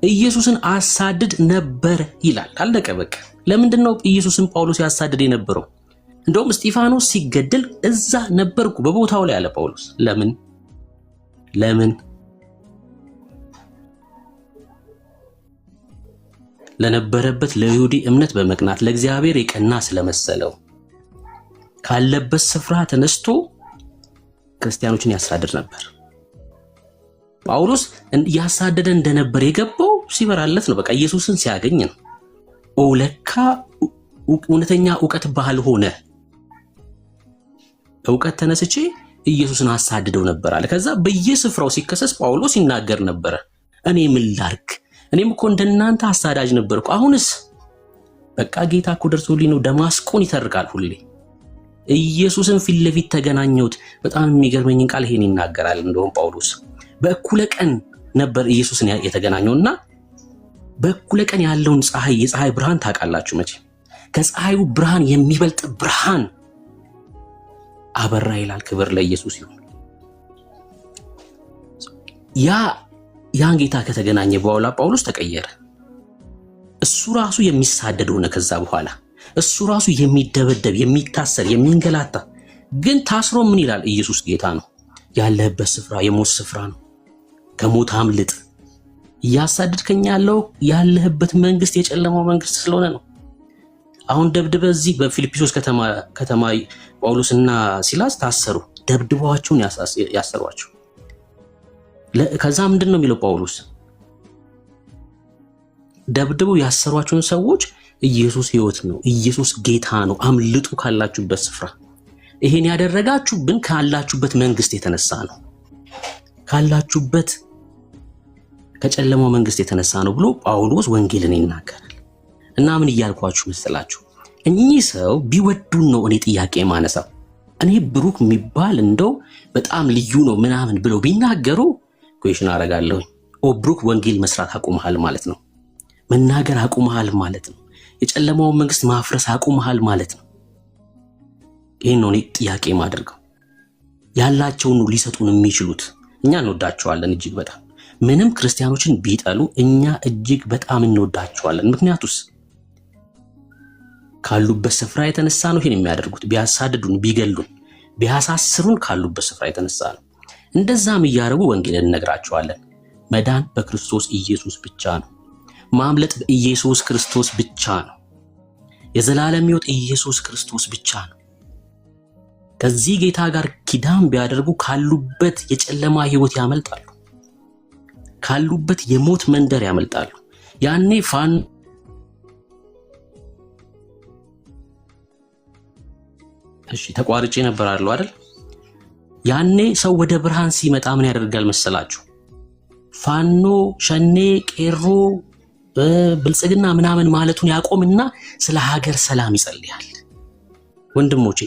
ኢየሱስን አሳድድ ነበር ይላል። አለቀ በቃ። ለምንድን ነው ኢየሱስን ጳውሎስ ያሳድድ የነበረው? እንደውም እስጢፋኖስ ሲገደል እዛ ነበርኩ በቦታው ላይ አለ ጳውሎስ። ለምን ለነበረበት ለይሁዲ እምነት በመቅናት ለእግዚአብሔር የቀና ስለመሰለው ካለበት ስፍራ ተነስቶ ክርስቲያኖችን ያሳድድ ነበር። ጳውሎስ ያሳደደ እንደነበር የገባው ሲበራለት ነው። በቃ ኢየሱስን ሲያገኝ ነው። ለካ እውነተኛ ዕውቀት ባህል ሆነ። ዕውቀት ተነስቼ ኢየሱስን አሳድደው ነበር አለ። ከዛ በየስፍራው ሲከሰስ ጳውሎስ ይናገር ነበር፣ እኔ ምን ላድርግ? እኔም እኮ እንደናንተ አሳዳጅ ነበርኩ። አሁንስ በቃ ጌታ እኮ ደርሶልኝ ነው። ደማስቆን ይተርካል ሁሌ። ኢየሱስን ፊት ለፊት ተገናኘሁት። በጣም የሚገርመኝን ቃል ይሄን ይናገራል። እንደውም ጳውሎስ በእኩለ ቀን ነበር ኢየሱስን የተገናኘውና በእኩለ ቀን ያለውን የፀሐይ ብርሃን ታውቃላችሁ መቼ? ከፀሐዩ ብርሃን የሚበልጥ ብርሃን አበራ ይላል። ክብር ለኢየሱስ ይሁን። ያን ጌታ ከተገናኘ በኋላ ጳውሎስ ተቀየረ። እሱ ራሱ የሚሳደድ ሆነ። ከዛ በኋላ እሱ ራሱ የሚደበደብ፣ የሚታሰር፣ የሚንገላታ ግን ታስሮ ምን ይላል? ኢየሱስ ጌታ ነው። ያለህበት ስፍራ የሞት ስፍራ ነው። ከሞት አምልጥ። እያሳደድከኝ ያለህበት መንግስት የጨለማው መንግስት ስለሆነ ነው። አሁን ደብድበ እዚህ በፊልጵስዩስ ከተማ ጳውሎስና ሲላስ ታሰሩ። ደብድበዋቸውን ያሰሯቸው። ከዛ ምንድነው የሚለው ጳውሎስ? ደብድበው ያሰሯቸውን ሰዎች ኢየሱስ ሕይወት ነው፣ ኢየሱስ ጌታ ነው፣ አምልጡ ካላችሁበት ስፍራ። ይሄን ያደረጋችሁብን ካላችሁበት መንግስት የተነሳ ነው፣ ካላችሁበት ከጨለማው መንግስት የተነሳ ነው ብሎ ጳውሎስ ወንጌልን ይናገራል። እና ምን እያልኳችሁ መሰላችሁ? እኚህ ሰው ቢወዱን ነው እኔ ጥያቄ ማነሳው። እኔ ብሩክ የሚባል እንደው በጣም ልዩ ነው ምናምን ብለው ቢናገሩ ኩዌሽን አረጋለሁ። ብሩክ ወንጌል መስራት አቁመሃል ማለት ነው። መናገር አቁመሃል ማለት ነው። የጨለማውን መንግስት ማፍረስ አቁመሃል ማለት ነው። ይሄን ነው እኔ ጥያቄ ማድረገው። ያላቸውን ነው ሊሰጡን የሚችሉት። እኛ እንወዳቸዋለን እጅግ በጣም። ምንም ክርስቲያኖችን ቢጠሉ እኛ እጅግ በጣም እንወዳቸዋለን። ምክንያቱስ ካሉበት ስፍራ የተነሳ ነው ይሄን የሚያደርጉት። ቢያሳድዱን፣ ቢገሉን፣ ቢያሳስሩን ካሉበት ስፍራ የተነሳ ነው። እንደዛም እያደረጉ ወንጌልን እንነግራቸዋለን። መዳን በክርስቶስ ኢየሱስ ብቻ ነው። ማምለጥ በኢየሱስ ክርስቶስ ብቻ ነው። የዘላለም ሕይወት ኢየሱስ ክርስቶስ ብቻ ነው። ከዚህ ጌታ ጋር ኪዳን ቢያደርጉ ካሉበት የጨለማ ሕይወት ያመልጣሉ። ካሉበት የሞት መንደር ያመልጣሉ። ያኔ ተቋርጬ ነበር አሉ አይደል? ያኔ ሰው ወደ ብርሃን ሲመጣ ምን ያደርጋል መሰላችሁ? ፋኖ፣ ሸኔ፣ ቄሮ፣ ብልጽግና ምናምን ማለቱን ያቆምና ስለ ሀገር ሰላም ይጸልያል። ወንድሞቼ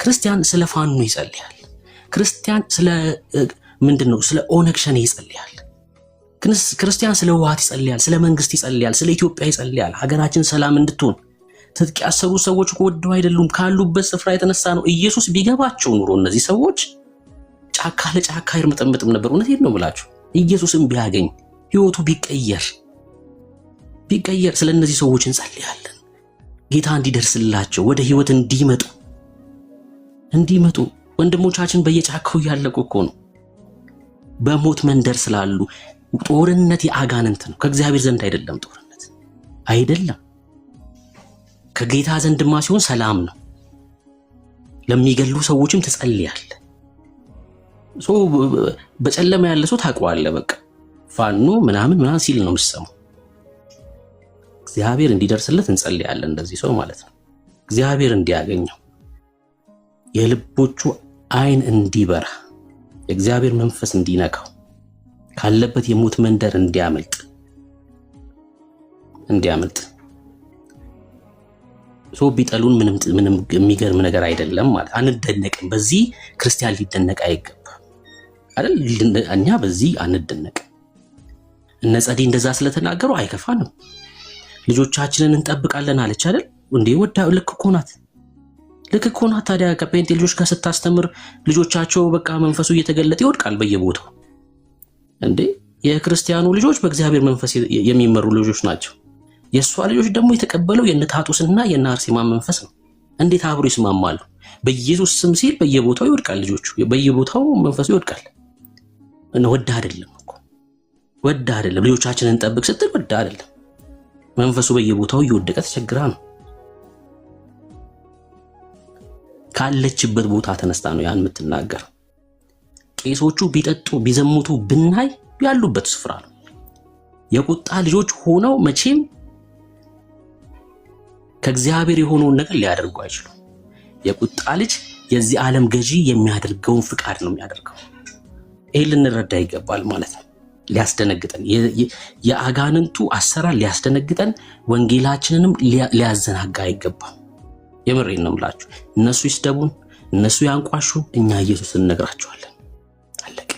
ክርስቲያን ስለ ፋኖ ይጸልያል። ክርስቲያን ስለ ምንድነው? ስለ ኦነግ ሸኔ ይጸልያል። ክርስቲያን ስለ ህወሓት ይጸልያል። ስለ መንግስት ይጸልያል። ስለ ኢትዮጵያ ይጸልያል። ሀገራችን ሰላም እንድትሆን። ትጥቅ ያሰሩ ሰዎች እኮ ወደው አይደሉም፣ ካሉበት ስፍራ የተነሳ ነው። ኢየሱስ ቢገባቸው ኑሮ እነዚህ ሰዎች ጫካ ለጫካ ይርመጠመጥም ነበር። እውነቴን ነው ብላችሁ ኢየሱስን ቢያገኝ ህይወቱ ቢቀየር ስለ እነዚህ ሰዎች እንጸልያለን። ጌታ እንዲደርስላቸው ወደ ህይወት እንዲመጡ ወንድሞቻችን በየጫካው እያለቁ እኮ ነው። በሞት መንደር ስላሉ። ጦርነት የአጋንንት ነው፣ ከእግዚአብሔር ዘንድ አይደለም። ጦርነት አይደለም፣ ከጌታ ዘንድማ ሲሆን ሰላም ነው። ለሚገሉ ሰዎችም ትጸልያለህ። በጨለማ ያለ ሰው ታውቀዋለህ። በቃ ፋኖ ምናምን ሲል ነው የምትሰማው። እግዚአብሔር እንዲደርስለት እንጸልያለን፣ እንደዚህ ሰው ማለት ነው። እግዚአብሔር እንዲያገኘው፣ የልቦቹ አይን እንዲበራ፣ የእግዚአብሔር መንፈስ እንዲነካው፣ ካለበት የሞት መንደር እንዲያመልጥ ሰው ቢጠሉን ምንም የሚገርም ነገር አይደለም ማለት አንደነቅም። በዚህ ክርስቲያን ሊደነቅ አይገባም አይደል? እኛ በዚህ አንደነቅም። እነ ጸዲ እንደዛ ስለተናገሩ አይከፋንም። ልጆቻችንን እንጠብቃለን አለች አይደል እንዴ? ልክ እኮ ናት። ታዲያ ከጴንጤ ልጆች ጋር ስታስተምር ልጆቻቸው በቃ መንፈሱ እየተገለጠ ይወድቃል በየቦታው እንዴ። የክርስቲያኑ ልጆች በእግዚአብሔር መንፈስ የሚመሩ ልጆች ናቸው። የእሷ ልጆች ደግሞ የተቀበለው የነታጡስና የናርሲማ መንፈስ ነው። እንዴት አብሮ ይስማማሉ? በኢየሱስ ስም ሲል በየቦታው ይወድቃል። ልጆቹ በየቦታው መንፈሱ ይወድቃል። እና ወዳ አይደለም እኮ ወዳ አይደለም። ልጆቻችንን እንጠብቅ ስትል ወዳ አይደለም። መንፈሱ በየቦታው እየወደቀ ተቸግራ ነው። ካለችበት ቦታ ተነስታ ነው ያን የምትናገር። ቄሶቹ ቢጠጡ ቢዘሙቱ ብናይ ያሉበት ስፍራ ነው። የቁጣ ልጆች ሆነው መቼም ከእግዚአብሔር የሆነውን ነገር ሊያደርጉ አይችሉም። የቁጣ ልጅ የዚህ ዓለም ገዢ የሚያደርገውን ፍቃድ ነው የሚያደርገው። ይሄ ልንረዳ ይገባል ማለት ነው። ሊያስደነግጠን የአጋንንቱ አሰራር ሊያስደነግጠን፣ ወንጌላችንንም ሊያዘናጋ አይገባም። የምሬን ነው የምላችሁ። እነሱ ይስደቡን፣ እነሱ ያንቋሹን፣ እኛ ኢየሱስን እንነግራቸዋለን። አለቀ።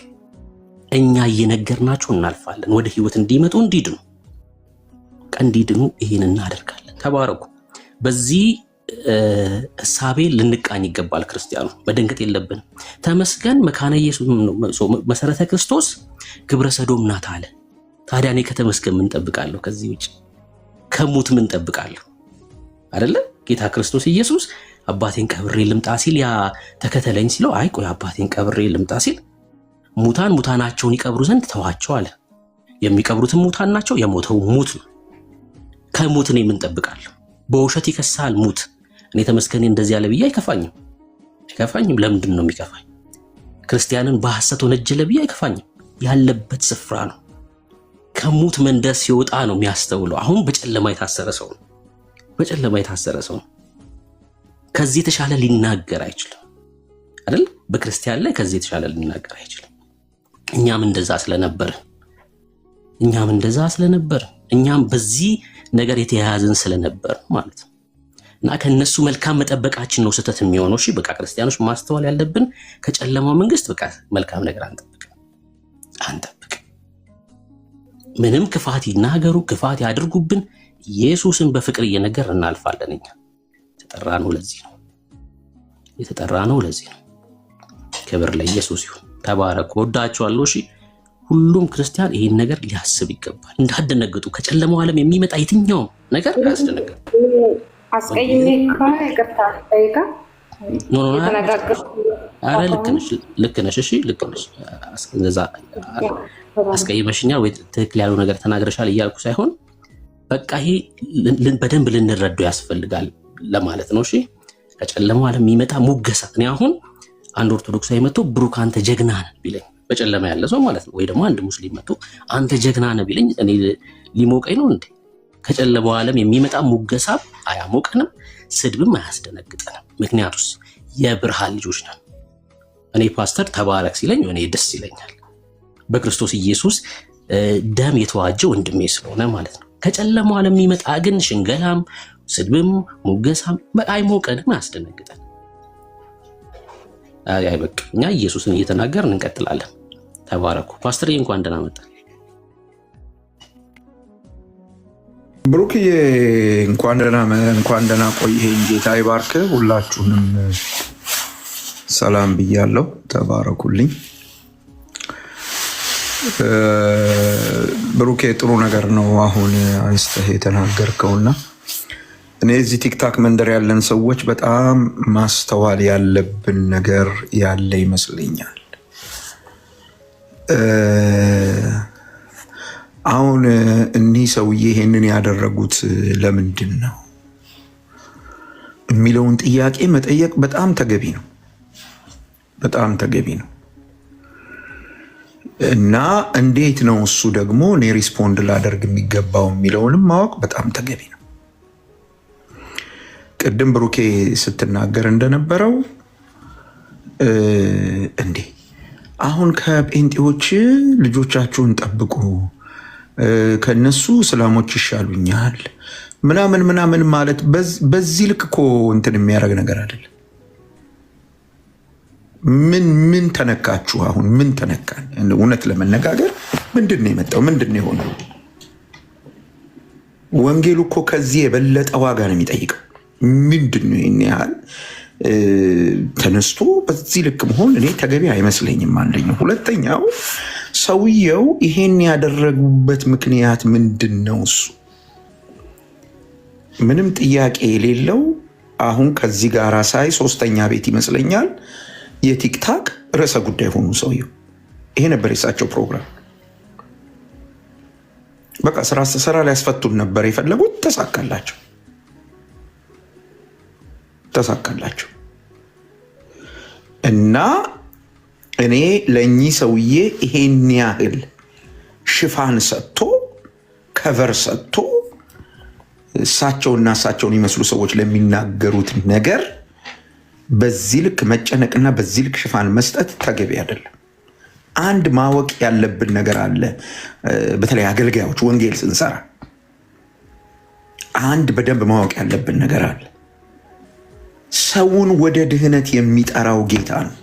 እኛ እየነገርናቸው እናልፋለን። ወደ ህይወት እንዲመጡ እንዲድኑ ይሄን እናደርጋለን። ተባረኩ። በዚህ እሳቤ ልንቃኝ ይገባል። ክርስቲያኑ መደንገጥ የለብንም። ተመስገን መካነ ኢየሱስ መሰረተ ክርስቶስ ግብረ ሰዶም ናት አለ። ታዲያ እኔ ከተመስገን ምን ጠብቃለሁ? ከዚህ ውጭ ከሙት ምን ጠብቃለሁ? አይደለ? ጌታ ክርስቶስ ኢየሱስ አባቴን ቀብሬ ልምጣ ሲል ያ ተከተለኝ ሲለው አይ ቆይ አባቴን ቀብሬ ልምጣ ሲል ሙታናቸውን ይቀብሩ ዘንድ ተዋቸው አለ። የሚቀብሩትም ሙታን ናቸው፣ የሞተው ሙት ነው። ከሙት እኔ ምን ጠብቃለሁ? በውሸት ይከሳል ሙት። እኔ ተመስገን እንደዚህ ያለ ብዬ አይከፋኝም። ለምንድን ነው የሚከፋኝ? ክርስቲያንን በሐሰት ወነጀለ ብዬ አይከፋኝም። ያለበት ስፍራ ነው። ከሙት መንደር ሲወጣ ነው የሚያስተውለው። አሁን በጨለማ የታሰረ ሰው ነው። ከዚህ የተሻለ ሊናገር አይችልም አይደል? በክርስቲያን ላይ ከዚህ የተሻለ ሊናገር አይችልም። እኛም እንደዛ ስለነበር እኛም በዚህ ነገር የተያያዝን ስለነበር ማለት ነው። እና ከነሱ መልካም መጠበቃችን ነው ስህተት የሚሆነው። እሺ በቃ ክርስቲያኖች ማስተዋል ያለብን ከጨለማው መንግስት በቃ መልካም ነገር አንጠብቅ። ምንም ክፋት ይናገሩ፣ ክፋት ያድርጉብን፣ ኢየሱስን በፍቅር እየነገር እናልፋለን። እኛ የተጠራ ነው ለዚህ ነው። ክብር ለኢየሱስ ይሁን። ተባረኩ። ወዳችኋለሁ። እሺ ሁሉም ክርስቲያን ይሄን ነገር ሊያስብ ይገባል። እንዳትደነግጡ። ከጨለማው ዓለም የሚመጣ የትኛውም ነገር ያስደነግጣል። አስቀይሜ ከሆነ ይቅርታ ጠይቃ አረ ልክ ነሽ። እሺ ልክ ነሽ። እንደዛ አስቀይመሽኛል ወይ ትክክል ያለው ነገር ተናግረሻል እያልኩ ሳይሆን በቃ ይሄ በደንብ ልንረዳው ያስፈልጋል ለማለት ነው። እሺ ከጨለማው ዓለም የሚመጣ ሙገሳ። እኔ አሁን አንድ ኦርቶዶክሳዊ መጥቶ ብሩክ አንተ ጀግና ነህ ቢለኝ፣ በጨለማ ያለ ሰው ማለት ነው፣ ወይ ደግሞ አንድ ሙስሊም መጥቶ አንተ ጀግና ነህ ቢለኝ እኔ ሊሞቀኝ ነው እንዴ? ከጨለማው ዓለም የሚመጣ ሙገሳ አያሞቀንም፣ ስድብም አያስደነግጠንም። ምክንያቱስ የብርሃን ልጆች ነን። እኔ ፓስተር ተባረክ ሲለኝ እኔ ደስ ይለኛል። በክርስቶስ ኢየሱስ ደም የተዋጀ ወንድሜ ስለሆነ ማለት ነው። ከጨለማው ዓለም የሚመጣ ግን ሽንገላም፣ ስድብም፣ ሙገሳም አይሞቀንም፣ አያስደነግጠንም። አይ በቃ እኛ ኢየሱስን እየተናገርን እንቀጥላለን። ተባረኩ። ፓስተር እንኳን ደህና መጣ። ብሩክዬ እንኳን ደህና ቆየኸኝ። ጌታ ይባርክ። ሁላችሁንም ሰላም ብያለሁ። ተባረኩልኝ። ብሩኬ ጥሩ ነገር ነው አሁን አንስተህ የተናገርከውና እኔ እዚህ ቲክታክ መንደር ያለን ሰዎች በጣም ማስተዋል ያለብን ነገር ያለ ይመስለኛል። አሁን እኒህ ሰውዬ ይሄንን ያደረጉት ለምንድን ነው የሚለውን ጥያቄ መጠየቅ በጣም ተገቢ ነው። እና እንዴት ነው እሱ ደግሞ እኔ ሪስፖንድ ላደርግ የሚገባው የሚለውንም ማወቅ በጣም ተገቢ ነው። ቅድም ብሩኬ ስትናገር እንደነበረው እንዴ አሁን ከጴንጤዎች ልጆቻችሁን ጠብቁ፣ ከነሱ እስላሞች ይሻሉኛል ምናምን ማለት በዚህ ልክ እኮ እንትን የሚያደርግ ነገር አይደለም። ምን ተነካችሁ? አሁን ምን ተነካን? እውነት ለመነጋገር ምንድን ነው የመጣው? ምንድን ነው የሆነው? ወንጌሉ እኮ ከዚህ የበለጠ ዋጋ ነው የሚጠይቀው። ምንድን ነው ይህን ያህል ተነስቶ በዚህ ልክ መሆን እኔ ተገቢ አይመስለኝም። አንደኛው። ሁለተኛው ሰውየው ይሄን ያደረጉበት ምክንያት ምንድን ነው? እሱ ምንም ጥያቄ የሌለው አሁን ከዚህ ጋር ሳይ ሶስተኛ ቤት ይመስለኛል የቲክታክ ርዕሰ ጉዳይ ሆኑ ሰውየው። ይሄ ነበር የሳቸው ፕሮግራም። በቃ ስራ ሊያስፈቱን ነበር የፈለጉት። ተሳካላቸው እና እኔ ለእኚህ ሰውዬ ይሄን ያህል ሽፋን ሰጥቶ ከቨር ሰጥቶ እሳቸውና እሳቸውን የሚመስሉ ሰዎች ለሚናገሩት ነገር በዚህ ልክ መጨነቅና በዚህ ልክ ሽፋን መስጠት ተገቢ አይደለም። አንድ ማወቅ ያለብን ነገር አለ። በተለይ አገልጋዮች ወንጌል ስንሰራ አንድ በደንብ ማወቅ ያለብን ነገር አለ። ሰውን ወደ ድህነት የሚጠራው ጌታ ነው።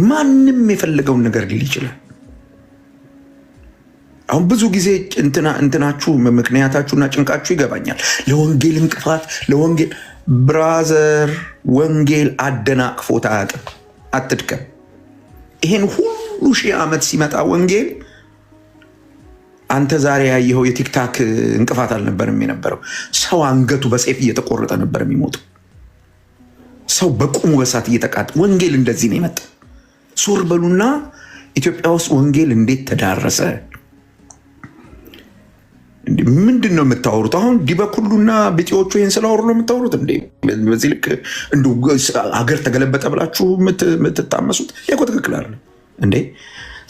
ማንም የፈለገውን ነገር ሊል ይችላል። አሁን ብዙ ጊዜ እንትናችሁ ምክንያታችሁና ጭንቃችሁ ይገባኛል። ለወንጌል እንቅፋት ለወንጌል ብራዘር፣ ወንጌል አደናቅፎት አያውቅም። አትድከም። ይሄን ሁሉ ሺህ ዓመት ሲመጣ ወንጌል አንተ ዛሬ ያየኸው የቲክታክ እንቅፋት አልነበርም የነበረው። ሰው አንገቱ በሰይፍ እየተቆረጠ ነበር የሚሞተው። ሰው በቁሙ በሳት እየተቃጠ ወንጌል እንደዚህ ነው የመጣው። ዞር በሉና ኢትዮጵያ ውስጥ ወንጌል እንዴት ተዳረሰ? ምንድን ነው የምታወሩት? አሁን ዲበኩሉና ቢጤዎቹ ይህን ስላወሩ ነው የምታወሩት እንዴ? በዚህ ልክ ሀገር ተገለበጠ ብላችሁ የምትታመሱት እኮ ትክክል አይደለም እንዴ?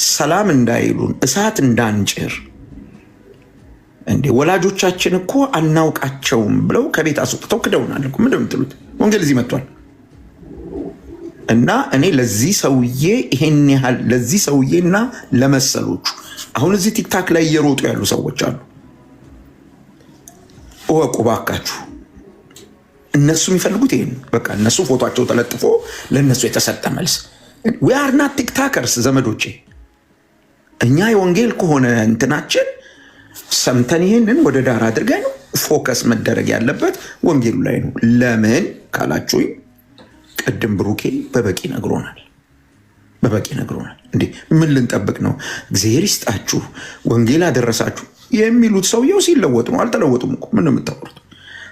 ሰላም እንዳይሉን እሳት እንዳንጭር እንዴ? ወላጆቻችን እኮ አናውቃቸውም ብለው ከቤት አስወጥተው ክደውናል እኮ። ምንድን ነው የምትሉት? ወንጌል እዚህ መጥቷል። እና እኔ ለዚህ ሰውዬ ይሄን ያህል ለዚህ ሰውዬና ለመሰሎቹ አሁን እዚህ ቲክታክ ላይ እየሮጡ ያሉ ሰዎች አሉ። እወቁ ባካችሁ። እነሱ የሚፈልጉት ይሄን በቃ እነሱ ፎቶቸው ተለጥፎ ለእነሱ የተሰጠ መልስ። we are not ቲክታከርስ ዘመዶቼ። እኛ የወንጌል ከሆነ እንትናችን ሰምተን ይሄንን ወደ ዳር አድርገን ፎከስ መደረግ ያለበት ወንጌሉ ላይ ነው። ለምን ካላችሁኝ ቅድም ብሩኬ በበቂ ነግሮናል። እንዴ ምን ልንጠብቅ ነው? እግዚአብሔር ይስጣችሁ ወንጌል አደረሳችሁ የሚሉት ሰውየው ሲለወጡ ነው። አልተለወጡም እኮ ምን ነው የምታወሩት?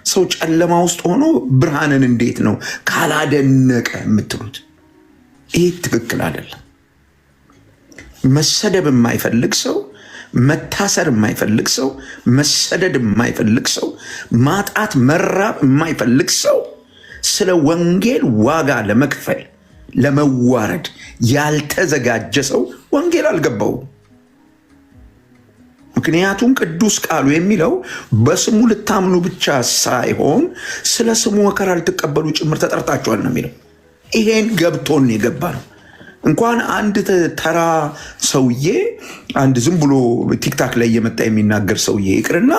ሰው ጨለማ ውስጥ ሆኖ ብርሃንን እንዴት ነው ካላደነቀ የምትሉት? ይህ ትክክል አይደለም። መሰደብ የማይፈልግ ሰው፣ መታሰር የማይፈልግ ሰው፣ መሰደድ የማይፈልግ ሰው፣ ማጣት መራብ የማይፈልግ ሰው ስለ ወንጌል ዋጋ ለመክፈል ለመዋረድ ያልተዘጋጀ ሰው ወንጌል አልገባውም። ምክንያቱም ቅዱስ ቃሉ የሚለው በስሙ ልታምኑ ብቻ ሳይሆን ስለ ስሙ መከራ ልትቀበሉ ጭምር ተጠርታችኋል ነው የሚለው። ይሄን ገብቶን የገባ ነው። እንኳን አንድ ተራ ሰውዬ አንድ ዝም ብሎ ቲክታክ ላይ እየመጣ የሚናገር ሰውዬ ይቅርና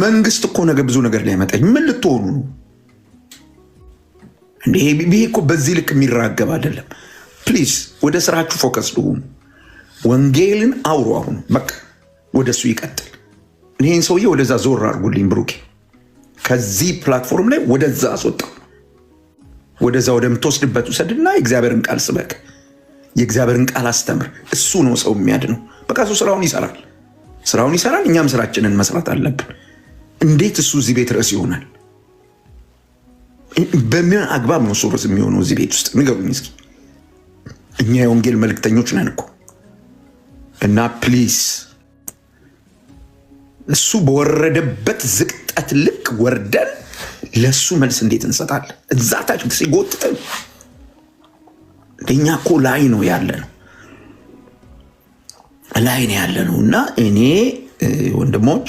መንግስት እኮ ነገ ብዙ ነገር ላይ ያመጣ ምን ልትሆኑ ነው? ይሄ እኮ በዚህ ልክ የሚራገብ አይደለም። ፕሊዝ ወደ ስራችሁ ፎከስ ልሁኑ። ወንጌልን አውሩ። አሁን በቃ ወደ እሱ ይቀጥል። ይህን ሰውዬ ወደዛ ዞር አድርጉልኝ ብሩኬ። ከዚህ ፕላትፎርም ላይ ወደዛ አስወጣው። ወደዛ ወደምትወስድበት ውሰድና የእግዚአብሔርን ቃል ስበክ፣ የእግዚአብሔርን ቃል አስተምር። እሱ ነው ሰው የሚያድነው። በቃ እሱ ስራውን ይሰራል። እኛም ስራችንን መስራት አለብን። እንዴት እሱ እዚህ ቤት ርዕስ ይሆናል? በምን አግባብ ነው እሱ ርዕስ የሚሆነው እዚህ ቤት ውስጥ? ንገሩኝ እስኪ። እኛ የወንጌል መልእክተኞች ነን እኮ። እና ፕሊዝ እሱ በወረደበት ዝቅጠት ልክ ወርደን ለሱ መልስ እንዴት እንሰጣለን? እዛ ታች ሲጎትተን እኛ እኮ ላይ ነው ያለ ነው እና እኔ ወንድሞች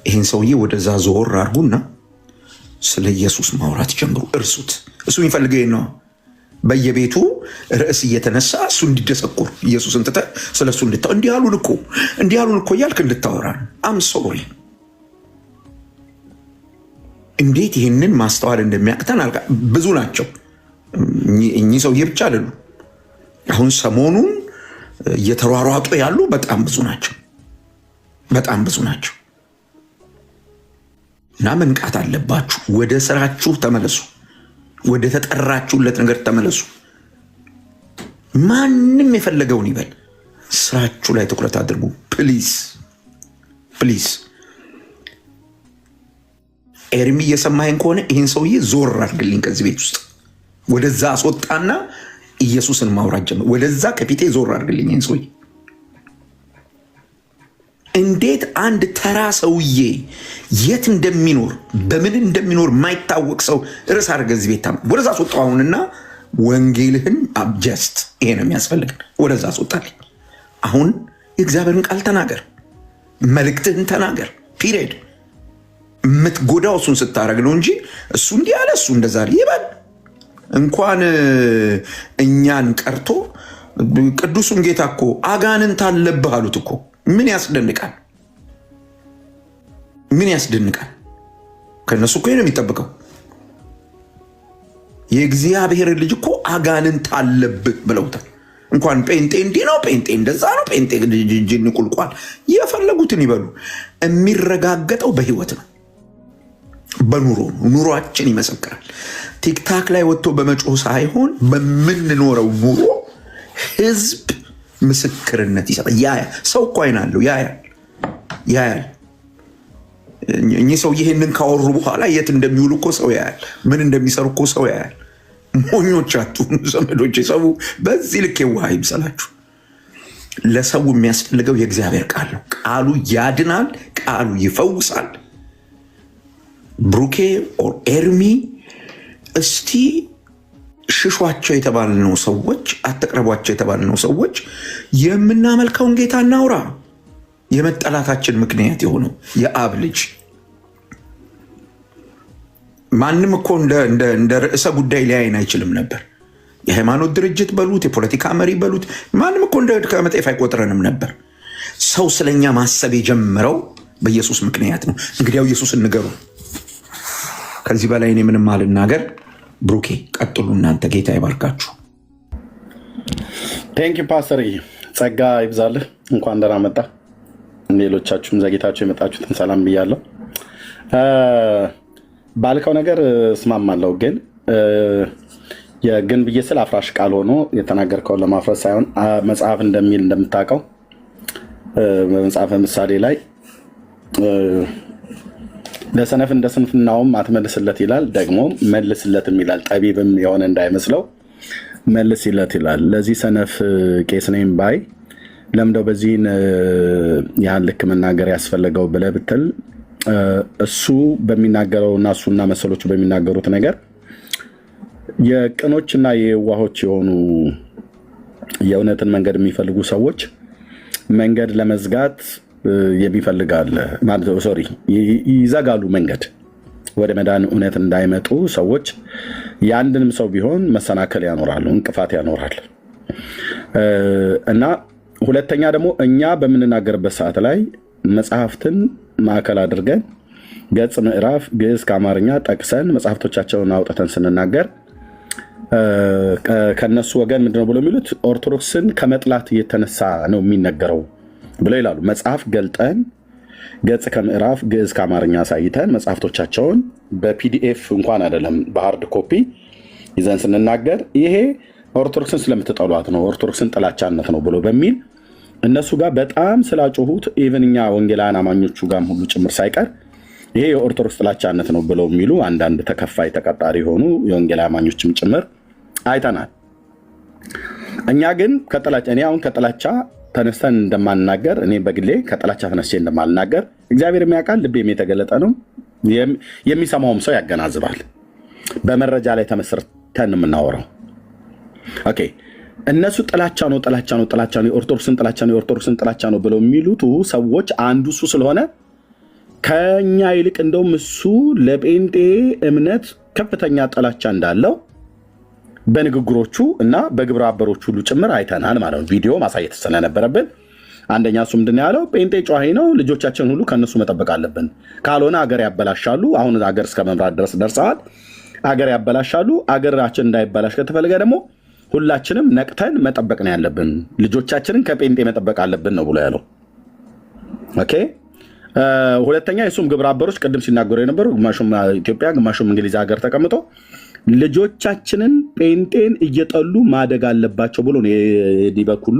ይህን ሰውዬ ወደዛ ዞር አድርጉና ስለ ኢየሱስ ማውራት ጀምሩ። እርሱት። እሱ የሚፈልገው ነው። በየቤቱ ርዕስ እየተነሳ እሱ እንዲደሰኩር ኢየሱስን ትተህ ስለ እሱ እንዲህ አሉን እኮ እያልክ እንድታወራ ነው። አም ሶሪ። እንዴት ይህንን ማስተዋል እንደሚያቅተን ብዙ ናቸው። እኚህ ሰውዬ ብቻ አይደሉ። አሁን ሰሞኑን እየተሯሯጡ ያሉ በጣም ብዙ ናቸው። እና መንቃት አለባችሁ። ወደ ስራችሁ ተመለሱ። ወደ ተጠራችሁለት ነገር ተመለሱ። ማንም የፈለገውን ይበል፣ ስራችሁ ላይ ትኩረት አድርጉ። ፕሊዝ። ኤርሚ እየሰማኸኝ ከሆነ ይህን ሰውዬ ዞር አድርግልኝ ከዚህ ቤት ውስጥ ወደዛ አስወጣና ኢየሱስን ማውራት ጀምር። ወደዛ ከፊቴ ዞር አድርግልኝ ይህን ሰውዬ። እንዴት አንድ ተራ ሰውዬ የት እንደሚኖር በምን እንደሚኖር ማይታወቅ ሰው ርዕስ አድርገህ እዚህ ቤት ወደዛ አስወጣው አሁንና ወንጌልህን አብጀስት። ይሄ ነው የሚያስፈልግ። ወደዛ አስወጣልኝ አሁን። የእግዚአብሔርን ቃል ተናገር፣ መልእክትህን ተናገር። ፒሪየድ። የምትጎዳው እሱን ስታደርግ ነው እንጂ እሱ እንዲህ አለ እሱ እንደዛ ይበል። እንኳን እኛን ቀርቶ ቅዱሱን ጌታ እኮ አጋንንት አለብህ አሉት እኮ። ምን ያስደንቃል? ምን ያስደንቃል? ከነሱ እኮ ነው የሚጠብቀው። የእግዚአብሔር ልጅ እኮ አጋንንት አለብህ ብለውታል። እንኳን ጴንጤ እንዲህ ነው፣ ጴንጤ እንደዛ ነው፣ ጴንጤ ጅን ቁልቋል፣ የፈለጉትን ይበሉ። የሚረጋገጠው በህይወት ነው፣ በኑሮ ነው። ኑሯችን ይመሰክራል። ቲክታክ ላይ ወጥቶ በመጮህ ሳይሆን በምንኖረው ኑሮ ህዝብ ምስክርነት ይሰጣል። ያያል። ሰው እኮ አይን አለው፣ ያያል። እኚህ ሰው ይህንን ካወሩ በኋላ የት እንደሚውሉ እኮ ሰው ያያል። ምን እንደሚሰሩ እኮ ሰው ያያል። ሞኞች አትሁኑ ዘመዶች። ሰው በዚህ ልክ የዋህ ይምሰላችሁ። ለሰው የሚያስፈልገው የእግዚአብሔር ቃል ነው። ቃሉ ያድናል፣ ቃሉ ይፈውሳል። ብሩኬ ኦር ኤርሚ እስቲ ሽሿቸው የተባልነው ሰዎች፣ አትቅረቧቸው የተባልነው ሰዎች የምናመልከውን ጌታ እናውራ። የመጠላታችን ምክንያት የሆነው የአብ ልጅ ማንም እኮ እንደ ርዕሰ ጉዳይ ሊያይን አይችልም ነበር። የሃይማኖት ድርጅት በሉት፣ የፖለቲካ መሪ በሉት፣ ማንም እኮ እንደ ከመጤፍ አይቆጥረንም ነበር። ሰው ስለኛ ማሰብ የጀመረው በኢየሱስ ምክንያት ነው። እንግዲያው ኢየሱስን ንገሩ። ከዚህ በላይ እኔ ምንም አልናገር። ብሩኬ ቀጥሉ እናንተ። ጌታ ይባርካችሁ። ቴንክ ዩ ፓስተር፣ ጸጋ ይብዛልህ። እንኳን ደህና መጣ። ሌሎቻችሁም ዘጌታችሁ የመጣችሁትን ሰላም ብያለሁ። ባልከው ነገር እስማማለሁ፣ ግን ብዬ ስል አፍራሽ ቃል ሆኖ የተናገርከውን ለማፍረስ ሳይሆን መጽሐፍ እንደሚል እንደምታውቀው በመጽሐፈ ምሳሌ ላይ ለሰነፍ እንደ ስንፍናውም አትመልስለት ይላል፣ ደግሞ መልስለትም ይላል። ጠቢብም የሆነ እንዳይመስለው መልስለት ይላል። ለዚህ ሰነፍ ቄስ ነኝ ባይ ለምደው በዚህን ያህል ልክ መናገር ያስፈለገው ብለህ ብትል እሱ በሚናገረው እና እሱና መሰሎቹ በሚናገሩት ነገር የቅኖችና የዋሆች የሆኑ የእውነትን መንገድ የሚፈልጉ ሰዎች መንገድ ለመዝጋት የሚፈልጋል ማለት ሶሪ ይዘጋሉ። መንገድ ወደ መዳን እውነት እንዳይመጡ ሰዎች የአንድንም ሰው ቢሆን መሰናከል ያኖራሉ፣ እንቅፋት ያኖራል። እና ሁለተኛ ደግሞ እኛ በምንናገርበት ሰዓት ላይ መጽሐፍትን ማዕከል አድርገን ገጽ፣ ምዕራፍ፣ ግዕዝ ከአማርኛ ጠቅሰን መጽሐፍቶቻቸውን አውጥተን ስንናገር ከነሱ ወገን ምንድነው ብሎ የሚሉት ኦርቶዶክስን ከመጥላት የተነሳ ነው የሚነገረው ብለው ይላሉ። መጽሐፍ ገልጠን ገጽ ከምዕራፍ ግዕዝ ከአማርኛ አሳይተን መጽሐፍቶቻቸውን በፒዲኤፍ እንኳን አይደለም በሃርድ ኮፒ ይዘን ስንናገር ይሄ ኦርቶዶክስን ስለምትጠሏት ነው፣ ኦርቶዶክስን ጥላቻነት ነው ብሎ በሚል እነሱ ጋር በጣም ስላጮሁት ኢቨን እኛ ወንጌላውያን አማኞቹ ጋርም ሁሉ ጭምር ሳይቀር ይሄ የኦርቶዶክስ ጥላቻነት ነው ብለው የሚሉ አንዳንድ ተከፋይ ተቀጣሪ የሆኑ የወንጌላውያን አማኞችም ጭምር አይተናል። እኛ ግን እኔ አሁን ከጥላቻ ተነስተን እንደማልናገር፣ እኔ በግሌ ከጥላቻ ተነስቼ እንደማልናገር እግዚአብሔር የሚያውቃል። ልቤም የተገለጠ ነው። የሚሰማውም ሰው ያገናዝባል። በመረጃ ላይ ተመስርተን የምናወራው ኦኬ። እነሱ ጥላቻ ነው የኦርቶዶክስን ጥላቻ ነው ብለው የሚሉት ሰዎች አንዱ እሱ ስለሆነ ከኛ ይልቅ እንደውም እሱ ለጴንጤ እምነት ከፍተኛ ጥላቻ እንዳለው በንግግሮቹ እና በግብረ አበሮቹ ሁሉ ጭምር አይተናል ማለት ነው። ቪዲዮ ማሳየት ስለነበረብን አንደኛ እሱ ምንድን ያለው ጴንጤ ጨዋሂ ነው፣ ልጆቻችን ሁሉ ከነሱ መጠበቅ አለብን፣ ካልሆነ አገር ያበላሻሉ። አሁን አገር እስከ መምራት ድረስ ደርሰዋል። አገር ያበላሻሉ። አገራችን እንዳይበላሽ ከተፈለገ ደግሞ ሁላችንም ነቅተን መጠበቅ ነው ያለብን፣ ልጆቻችንን ከጴንጤ መጠበቅ አለብን ነው ብሎ ያለው። ኦኬ። ሁለተኛ የሱም ግብረ አበሮች ቅድም ሲናገሩ የነበሩ ግማሹም ኢትዮጵያ ግማሹም እንግሊዝ ሀገር ተቀምጦ ልጆቻችንን ጴንጤን እየጠሉ ማደግ አለባቸው ብሎ የዲበክ ሁሉ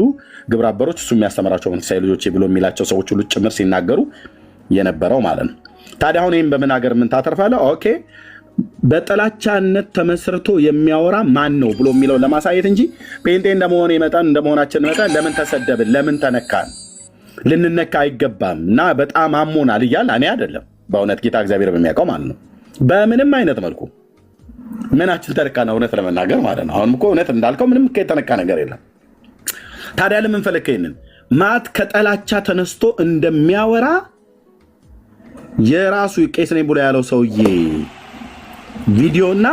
ግብረ አበሮች እሱ የሚያስተምራቸው መንፈሳዊ ልጆች ብሎ የሚላቸው ሰዎች ሁሉ ጭምር ሲናገሩ የነበረው ማለት ነው። ታዲያ አሁን ይህም በመናገር ምን ታተርፋለህ? ኦኬ በጥላቻነት ተመስርቶ የሚያወራ ማን ነው ብሎ የሚለው ለማሳየት እንጂ ጴንጤ እንደመሆናችን መጠን ለምን ተሰደብን፣ ለምን ተነካን፣ ልንነካ አይገባም እና በጣም አሞናል እያል እኔ አይደለም በእውነት ጌታ እግዚአብሔር በሚያውቀው ማለት ነው። በምንም አይነት መልኩ ምናችን ተነካና እውነት ለመናገር ማለት ነው። አሁንም እኮ እውነት እንዳልከው ምንም የተነካ ነገር የለም። ታዲያ ለምን ፈለክ ይሄንን ማት ከጠላቻ ተነስቶ እንደሚያወራ የራሱ ቄስ ነኝ ብሎ ያለው ሰውዬ ቪዲዮና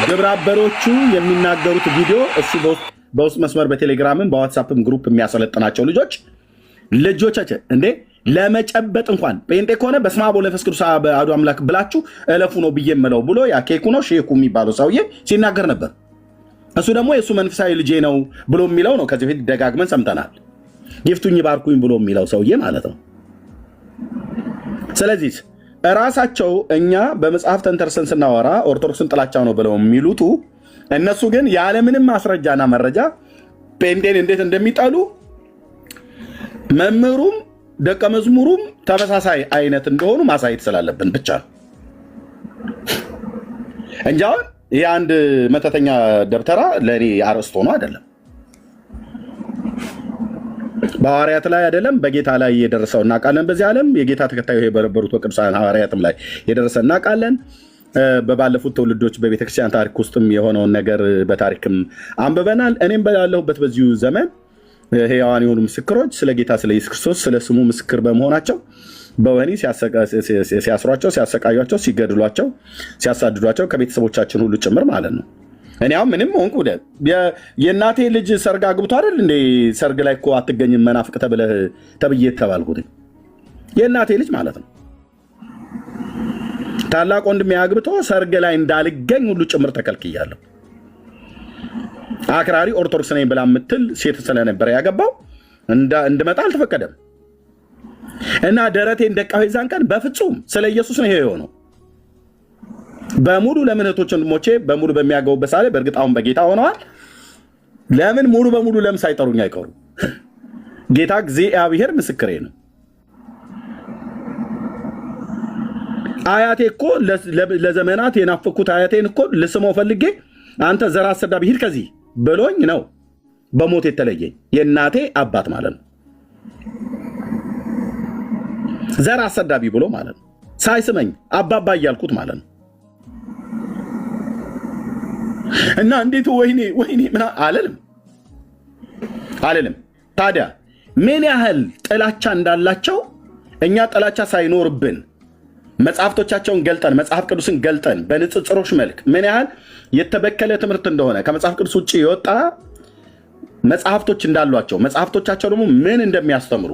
ግብረ አበሮቹ የሚናገሩት ቪዲዮ እሱ በውስጥ መስመር በቴሌግራምም በዋትሳፕም ግሩፕ የሚያሰለጥናቸው ልጆቻችን እንዴ ለመጨበጥ እንኳን ጴንጤ ከሆነ በስመ አብ ወወልድ ወመንፈስ ቅዱስ አሐዱ አምላክ ብላችሁ እለፉ ነው ብዬ የምለው ብሎ ያ ኬኩ ነው ሼኩ የሚባለው ሰውዬ ሲናገር ነበር። እሱ ደግሞ የእሱ መንፈሳዊ ልጄ ነው ብሎ የሚለው ነው። ከዚህ በፊት ደጋግመን ሰምተናል። ይፍቱኝ ባርኩኝ ብሎ የሚለው ሰውዬ ማለት ነው። ስለዚህ እራሳቸው እኛ በመጽሐፍ ተንተርሰን ስናወራ ኦርቶዶክስን ጥላቻ ነው ብለው የሚሉቱ እነሱ ግን ያለምንም ማስረጃና መረጃ ጴንጤን እንዴት እንደሚጠሉ መምህሩም ደቀ መዝሙሩም ተመሳሳይ አይነት እንደሆኑ ማሳየት ስላለብን ብቻ ነው እንጂ አሁን ይህ አንድ መተተኛ ደብተራ ለእኔ አርዕስት ሆኖ አይደለም። በሐዋርያት ላይ አይደለም በጌታ ላይ የደረሰው እናውቃለን። በዚህ ዓለም የጌታ ተከታዮች የበረበሩት ቅዱሳን ሐዋርያትም ላይ የደረሰ እናውቃለን። በባለፉት ትውልዶች በቤተክርስቲያን ታሪክ ውስጥም የሆነውን ነገር በታሪክም አንብበናል። እኔም ባለሁበት በዚሁ ዘመን ሕያዋን የሆኑ ምስክሮች ስለ ጌታ ስለ ኢየሱስ ክርስቶስ ስለ ስሙ ምስክር በመሆናቸው በወህኒ ሲያስሯቸው፣ ሲያሰቃዩቸው፣ ሲገድሏቸው፣ ሲያሳድዷቸው ከቤተሰቦቻችን ሁሉ ጭምር ማለት ነው። እኔ አሁን ምንም ሆንኩ የእናቴ ልጅ ሰርግ አግብቶ አይደል እንዴ ሰርግ ላይ እኮ አትገኝም መናፍቅ ተብዬ ተባልኩት። የእናቴ ልጅ ማለት ነው። ታላቅ ወንድሜ አግብቶ ሰርግ ላይ እንዳልገኝ ሁሉ ጭምር ተከልክያለሁ። አክራሪ ኦርቶዶክስ ነኝ ብላ የምትል ሴት ስለነበረ ያገባው እንድመጣ አልተፈቀደም እና ደረቴን ደቃሁ። የዛን ቀን በፍጹም ስለ ኢየሱስ ነው ይሄ የሆነው። በሙሉ ለምን እህቶች ወንድሞቼ በሙሉ በሚያገቡበት ሳለ በእርግጥ አሁን በጌታ ሆነዋል። ለምን ሙሉ በሙሉ ለምን ሳይጠሩኝ አይቀሩ? ጌታ እግዚአብሔር ምስክሬ ነው። አያቴ እኮ ለዘመናት የናፈኩት አያቴን እኮ ልስመው ፈልጌ አንተ ዘር አሰዳቢ ሂድ ከዚህ ብሎኝ ነው በሞት የተለየኝ። የእናቴ አባት ማለት ነው። ዘር አሰዳቢ ብሎ ማለት ነው። ሳይስመኝ አባባ እያልኩት ማለት ነው። እና እንዴት ወይኔ ምና አልልም። ታዲያ ምን ያህል ጥላቻ እንዳላቸው እኛ ጥላቻ ሳይኖርብን መጽሐፍቶቻቸውን ገልጠን መጽሐፍ ቅዱስን ገልጠን በንጽጽሮች መልክ ምን ያህል የተበከለ ትምህርት እንደሆነ ከመጽሐፍ ቅዱስ ውጭ የወጣ መጽሐፍቶች እንዳሏቸው መጽሐፍቶቻቸው ደግሞ ምን እንደሚያስተምሩ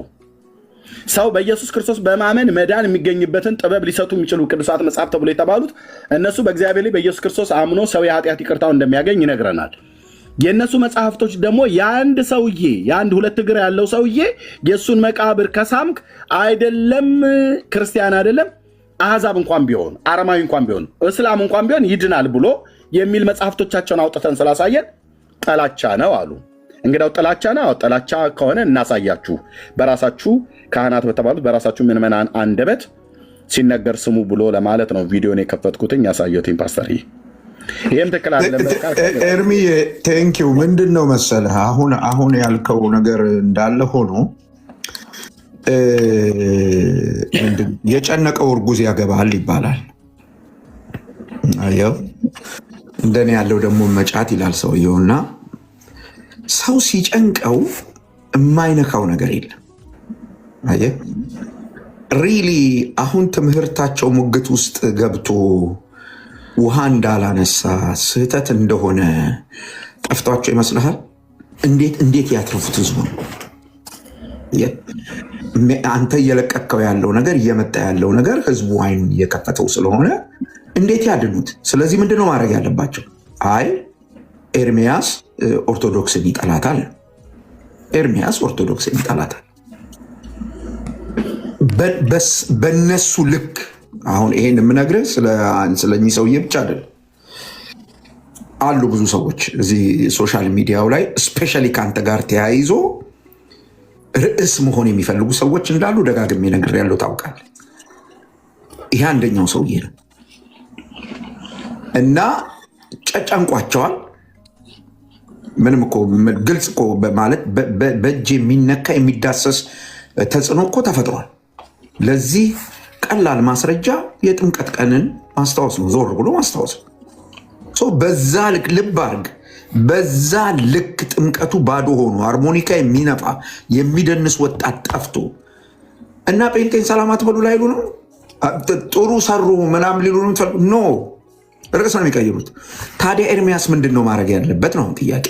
ሰው በኢየሱስ ክርስቶስ በማመን መዳን የሚገኝበትን ጥበብ ሊሰጡ የሚችሉ ቅዱሳት መጽሐፍ ተብሎ የተባሉት እነሱ በእግዚአብሔር ላይ በኢየሱስ ክርስቶስ አምኖ ሰው የኃጢአት ይቅርታው እንደሚያገኝ ይነግረናል። የእነሱ መጽሐፍቶች ደግሞ የአንድ ሰውዬ የአንድ ሁለት እግር ያለው ሰውዬ የእሱን መቃብር ከሳምክ አይደለም ክርስቲያን አይደለም አሕዛብ እንኳን ቢሆን አረማዊ እንኳን ቢሆን እስላም እንኳን ቢሆን ይድናል ብሎ የሚል መጽሐፍቶቻቸውን አውጥተን ስላሳየን ጥላቻ ነው አሉ። እንግዲያው ጥላቻ ነው። ጥላቻ ከሆነ እናሳያችሁ። በራሳችሁ ካህናት በተባሉት በራሳችሁ ምዕመናን አንደበት ሲነገር ስሙ ብሎ ለማለት ነው ቪዲዮን የከፈትኩትኝ ያሳየሁትኝ። ፓስተር ይህም ትክክል አይደለም። ኤርሚዬ ቴንኪው። ምንድን ነው መሰለህ አሁን ያልከው ነገር እንዳለ ሆኖ የጨነቀው እርጉዝ ያገባል ይባላል። አየው እንደኔ ያለው ደግሞ መጫት ይላል ሰውየው። እና ሰው ሲጨንቀው የማይነካው ነገር የለም። አየህ ሪሊ አሁን ትምህርታቸው ሙግት ውስጥ ገብቶ ውሃ እንዳላነሳ ስህተት እንደሆነ ጠፍቷቸው ይመስልሃል? እንዴት ያትርፉት ህዝቡን? አንተ እየለቀቅከው ያለው ነገር እየመጣ ያለው ነገር ህዝቡ አይኑን እየከፈተው ስለሆነ እንዴት ያድኑት? ስለዚህ ምንድነው ማድረግ ያለባቸው? አይ ኤርሚያስ ኦርቶዶክስን ይጠላታል። ኤርሚያስ ኦርቶዶክስን ይጠላታል። በነሱ ልክ አሁን ይሄን የምነግርህ ስለኚህ ሰውዬ ብቻ አይደለም። አሉ ብዙ ሰዎች እዚህ ሶሻል ሚዲያው ላይ ስፔሻሊ ከአንተ ጋር ተያይዞ ርዕስ መሆን የሚፈልጉ ሰዎች እንዳሉ ደጋግሜ ነግሬያለሁ። ታውቃለህ። ይሄ አንደኛው ሰውዬ ነው እና ጨጨንቋቸዋል። ምንም እኮ ግልጽ እኮ ማለት በእጅ የሚነካ የሚዳሰስ ተጽዕኖ እኮ ተፈጥሯል። ለዚህ ቀላል ማስረጃ የጥምቀት ቀንን ማስታወስ ነው፣ ዞር ብሎ ማስታወስ ነው። በዛ ልክ ልብ አድርግ፣ በዛ ልክ ጥምቀቱ ባዶ ሆኖ ሃርሞኒካ የሚነፋ የሚደንስ ወጣት ጠፍቶ እና ጴንጤን ሰላም አትበሉ ላይሉ ነው፣ ጥሩ ሰሩ ምናምን ሊሉ ኖ ርዕስ ነው የሚቀይሩት። ታዲያ ኤርሚያስ ምንድን ነው ማድረግ ያለበት ነው ጥያቄ።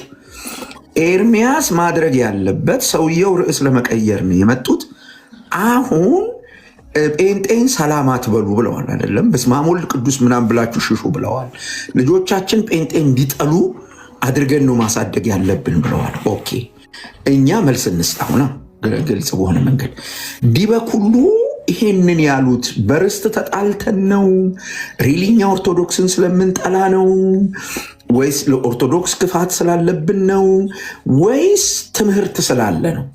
ኤርሚያስ ማድረግ ያለበት ሰውየው ርዕስ ለመቀየር ነው የመጡት። አሁን ጴንጤን ሰላም አትበሉ ብለዋል አይደለም? በስመ አብ ወልድ ቅዱስ ምናምን ብላችሁ ሽሹ ብለዋል። ልጆቻችን ጴንጤን እንዲጠሉ አድርገን ነው ማሳደግ ያለብን ብለዋል። ኦኬ እኛ መልስ እንስጣውና ግልጽ በሆነ መንገድ ዲበኩሉ ይሄንን ያሉት በርስት ተጣልተን ነው? ሪሊኛ ኦርቶዶክስን ስለምንጠላ ነው? ወይስ ለኦርቶዶክስ ክፋት ስላለብን ነው? ወይስ ትምህርት ስላለ ነው?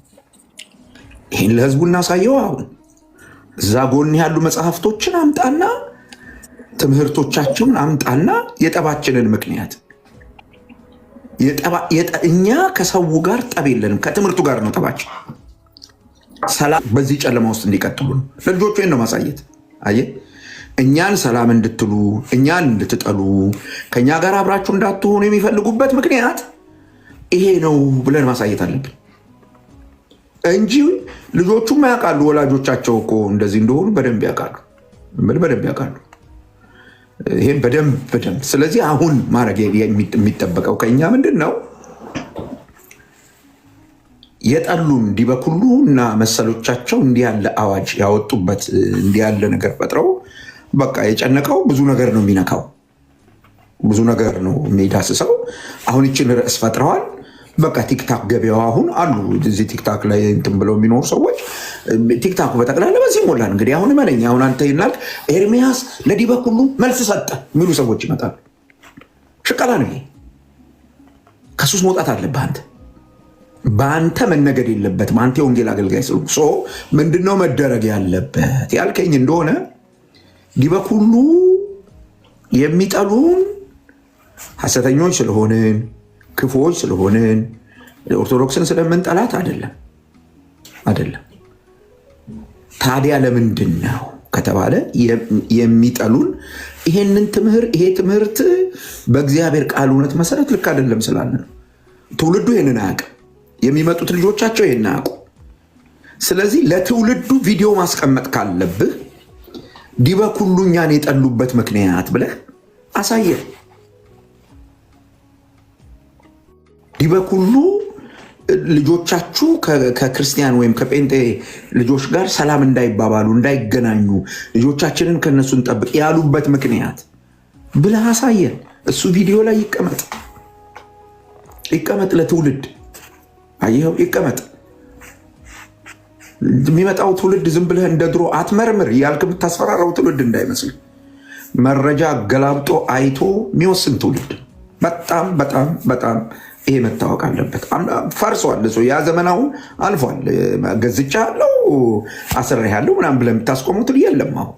ይህን ለህዝቡ እናሳየው። አሁን እዛ ጎን ያሉ መጽሐፍቶችን አምጣና ትምህርቶቻችንን አምጣና የጠባችንን ምክንያት እኛ ከሰው ጋር ጠብ የለንም፣ ከትምህርቱ ጋር ነው ጠባችን። ሰላም በዚህ ጨለማ ውስጥ እንዲቀጥሉ ነው ለልጆቹ ነው ማሳየት። አየህ እኛን ሰላም እንድትሉ እኛን እንድትጠሉ ከኛ ጋር አብራችሁ እንዳትሆኑ የሚፈልጉበት ምክንያት ይሄ ነው ብለን ማሳየት አለብን እንጂ ልጆቹም ያውቃሉ። ወላጆቻቸው እኮ እንደዚህ እንደሆኑ በደንብ ያውቃሉ፣ በደንብ ያውቃሉ። ይሄን በደንብ ስለዚህ አሁን ማድረግ የሚጠበቀው ከኛ ምንድን ነው? የጠሉን ዲበኩሉ እና መሰሎቻቸው እንዲህ ያለ አዋጅ ያወጡበት እንዲህ ያለ ነገር ፈጥረው በቃ የጨነቀው ብዙ ነገር ነው የሚነካው፣ ብዙ ነገር ነው የሚዳስሰው። አሁን ይችን ርዕስ ፈጥረዋል። በቃ ቲክታክ ገበያው አሁን አሉ እዚህ ቲክታክ ላይ እንትን ብለው የሚኖሩ ሰዎች ቲክታኩ በጠቅላላ በዚህ ሞላል። እንግዲህ አሁን መለኛ አሁን አንተ ይናል ኤርሚያስ ለዲበኩሉ መልስ ሰጠ የሚሉ ሰዎች ይመጣሉ። ሽቀላ ነው። ከሱስ መውጣት አለብህ አንተ። በአንተ መነገድ የለበትም። አንተ የወንጌል አገልጋይ ስለ ምንድነው መደረግ ያለበት ያልከኝ እንደሆነ ዲበኩሉ የሚጠሉን ሐሰተኞች ስለሆንን ክፉዎች ስለሆንን ኦርቶዶክስን ስለምንጠላት አይደለም። ታዲያ ለምንድን ነው ከተባለ የሚጠሉን ይሄንን ይሄ ትምህርት በእግዚአብሔር ቃል እውነት መሰረት ልክ አይደለም ስላለ ነው። ትውልዱ ይሄንን አያውቅም። የሚመጡት ልጆቻቸው ይሄን አያውቁ። ስለዚህ ለትውልዱ ቪዲዮ ማስቀመጥ ካለብህ ዲበኩሉ እኛን የጠሉበት ምክንያት ብለህ አሳየህ። ዲበኩሉ ልጆቻችሁ ከክርስቲያን ወይም ከጴንጤ ልጆች ጋር ሰላም እንዳይባባሉ እንዳይገናኙ ልጆቻችንን ከነሱ እንጠብቅ ያሉበት ምክንያት ብለህ አሳየን። እሱ ቪዲዮ ላይ ይቀመጥ ለትውልድ። አየኸው ይቀመጥ። የሚመጣው ትውልድ ዝም ብለህ እንደ ድሮ አትመርምር እያልክ የምታስፈራራው ትውልድ እንዳይመስል መረጃ ገላብጦ አይቶ የሚወስን ትውልድ በጣም በጣም በጣም ይሄ መታወቅ አለበት። ፈርሷል። ያ ዘመናው አልፏል። ገዝቻ ያለው አስራ ያለው ምናምን ብለህ የምታስቆመው ትል የለም። አሁን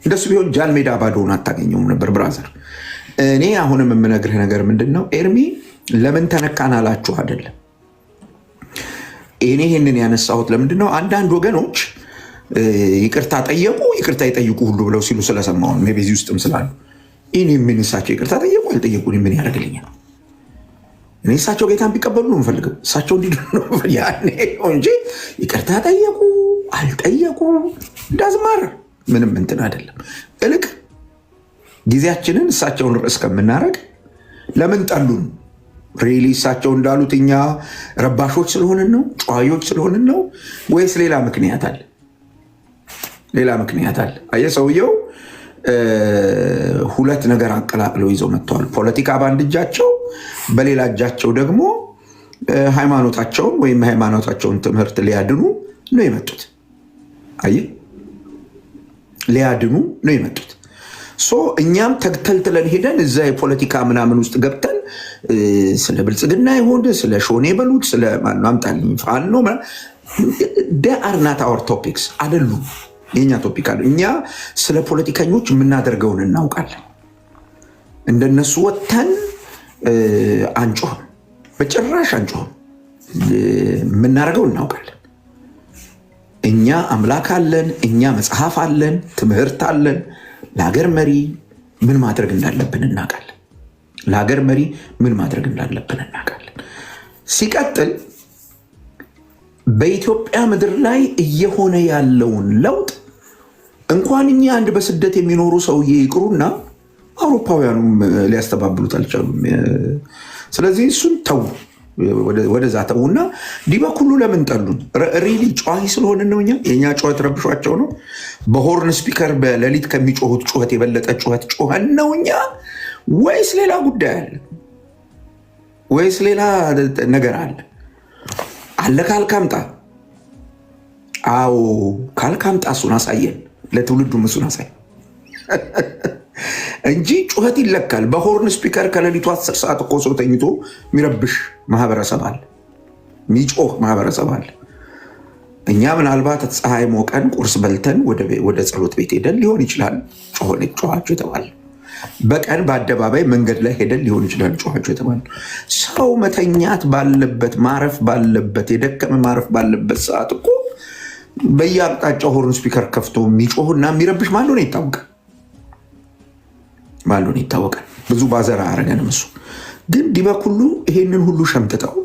እንደሱ ቢሆን ጃል ሜዳ ባዶውን አታገኘውም ነበር። ብራዘር እኔ አሁንም የምነግርህ ነገር ምንድን ነው? ኤርሚ ለምን ተነካን አላችሁ አይደለም። እኔ ይህንን ያነሳሁት ለምንድን ነው? አንዳንድ ወገኖች ይቅርታ ጠየቁ፣ ይቅርታ ይጠይቁ ሁሉ ብለው ሲሉ ስለሰማሁን በዚህ ውስጥም ስላሉ እኔ ምን እሳቸው ይቅርታ ጠየቁ አልጠየቁ ምን ያደርግልኛል? እኔ እሳቸው ጌታን ቢቀበሉ ነው የምፈልገው። እሳቸው እንዲድኑ ነው ያኔ እንጂ ይቅርታ ጠየቁ አልጠየቁ እንዳዝማር ምንም እንትን አይደለም። እልቅ ጊዜያችንን እሳቸውን ርዕስ ከምናደርግ ለምን ጠሉን? ሪሊ እሳቸው እንዳሉት እኛ ረባሾች ስለሆንን ነው? ጨዋዮች ስለሆንን ነው? ወይስ ሌላ ምክንያት አለ? ሌላ ምክንያት አለ። አየህ ሰውየው ሁለት ነገር አቀላቅለው ይዘው መጥተዋል። ፖለቲካ በአንድ እጃቸው፣ በሌላ እጃቸው ደግሞ ሃይማኖታቸውን ወይም ሃይማኖታቸውን ትምህርት ሊያድኑ ነው የመጡት። አየህ ሊያድኑ ነው የመጡት። እኛም ተግተልትለን ሄደን እዛ የፖለቲካ ምናምን ውስጥ ገብተን ስለ ብልጽግና ይሆን ስለ ሾኔ በሉት ስለ ማምጣልኝ ፋኖ ደ አር ናት አወር ቶፒክስ አይደሉም የኛ ቶፒክ አለ። እኛ ስለ ፖለቲከኞች የምናደርገውን እናውቃለን። እንደነሱ ወጥተን አንጮህም፣ በጭራሽ አንጮህም። የምናደርገው እናውቃለን። እኛ አምላክ አለን፣ እኛ መጽሐፍ አለን፣ ትምህርት አለን። ለሀገር መሪ ምን ማድረግ እንዳለብን እናውቃለን። ለሀገር መሪ ምን ማድረግ እንዳለብን እናውቃለን። ሲቀጥል በኢትዮጵያ ምድር ላይ እየሆነ ያለውን ለውጥ እንኳን እኛ አንድ በስደት የሚኖሩ ሰውዬ ይቅሩና አውሮፓውያኑም ሊያስተባብሉት አልቻሉም። ስለዚህ እሱን ተው፣ ወደዛ ተውና ዲበኩሉ ለምን ጠሉን? ሪሊ ጨዋሂ ስለሆነ ነው። እኛ የእኛ ጩኸት ረብሿቸው ነው። በሆርን ስፒከር በሌሊት ከሚጮሁት ጩኸት የበለጠ ጩኸት ጮኸን ነው እኛ? ወይስ ሌላ ጉዳይ አለ? ወይስ ሌላ ነገር አለ? አለ ካልካምጣ፣ አዎ ካልካምጣ እሱን አሳየን፣ ለትውልዱም እሱን አሳየን እንጂ ጩኸት ይለካል። በሆርን ስፒከር ከሌሊቱ 10 ሰዓት እኮ ሰው ተኝቶ የሚረብሽ ማህበረሰብ አለ፣ የሚጮህ ማህበረሰብ አለ። እኛ ምናልባት ፀሐይ ሞቀን ቁርስ በልተን ወደ ጸሎት ቤት ሄደን ሊሆን ይችላል ጮኋቸው የተባለ። በቀን በአደባባይ መንገድ ላይ ሄደን ሊሆን ይችላል ጮኋቸው የተባለ። ሰው መተኛት ባለበት ማረፍ ባለበት የደከመ ማረፍ ባለበት ሰዓት እኮ በየአቅጣጫው ሆርን ስፒከር ከፍቶ የሚጮህና የሚረብሽ ማን እንደሆነ ይታወቃል። ማሉን ይታወቃል። ብዙ ባዘራ አረገንም። እሱ ግን ዲበኩሉ ይሄንን ሁሉ ሸምጥጠው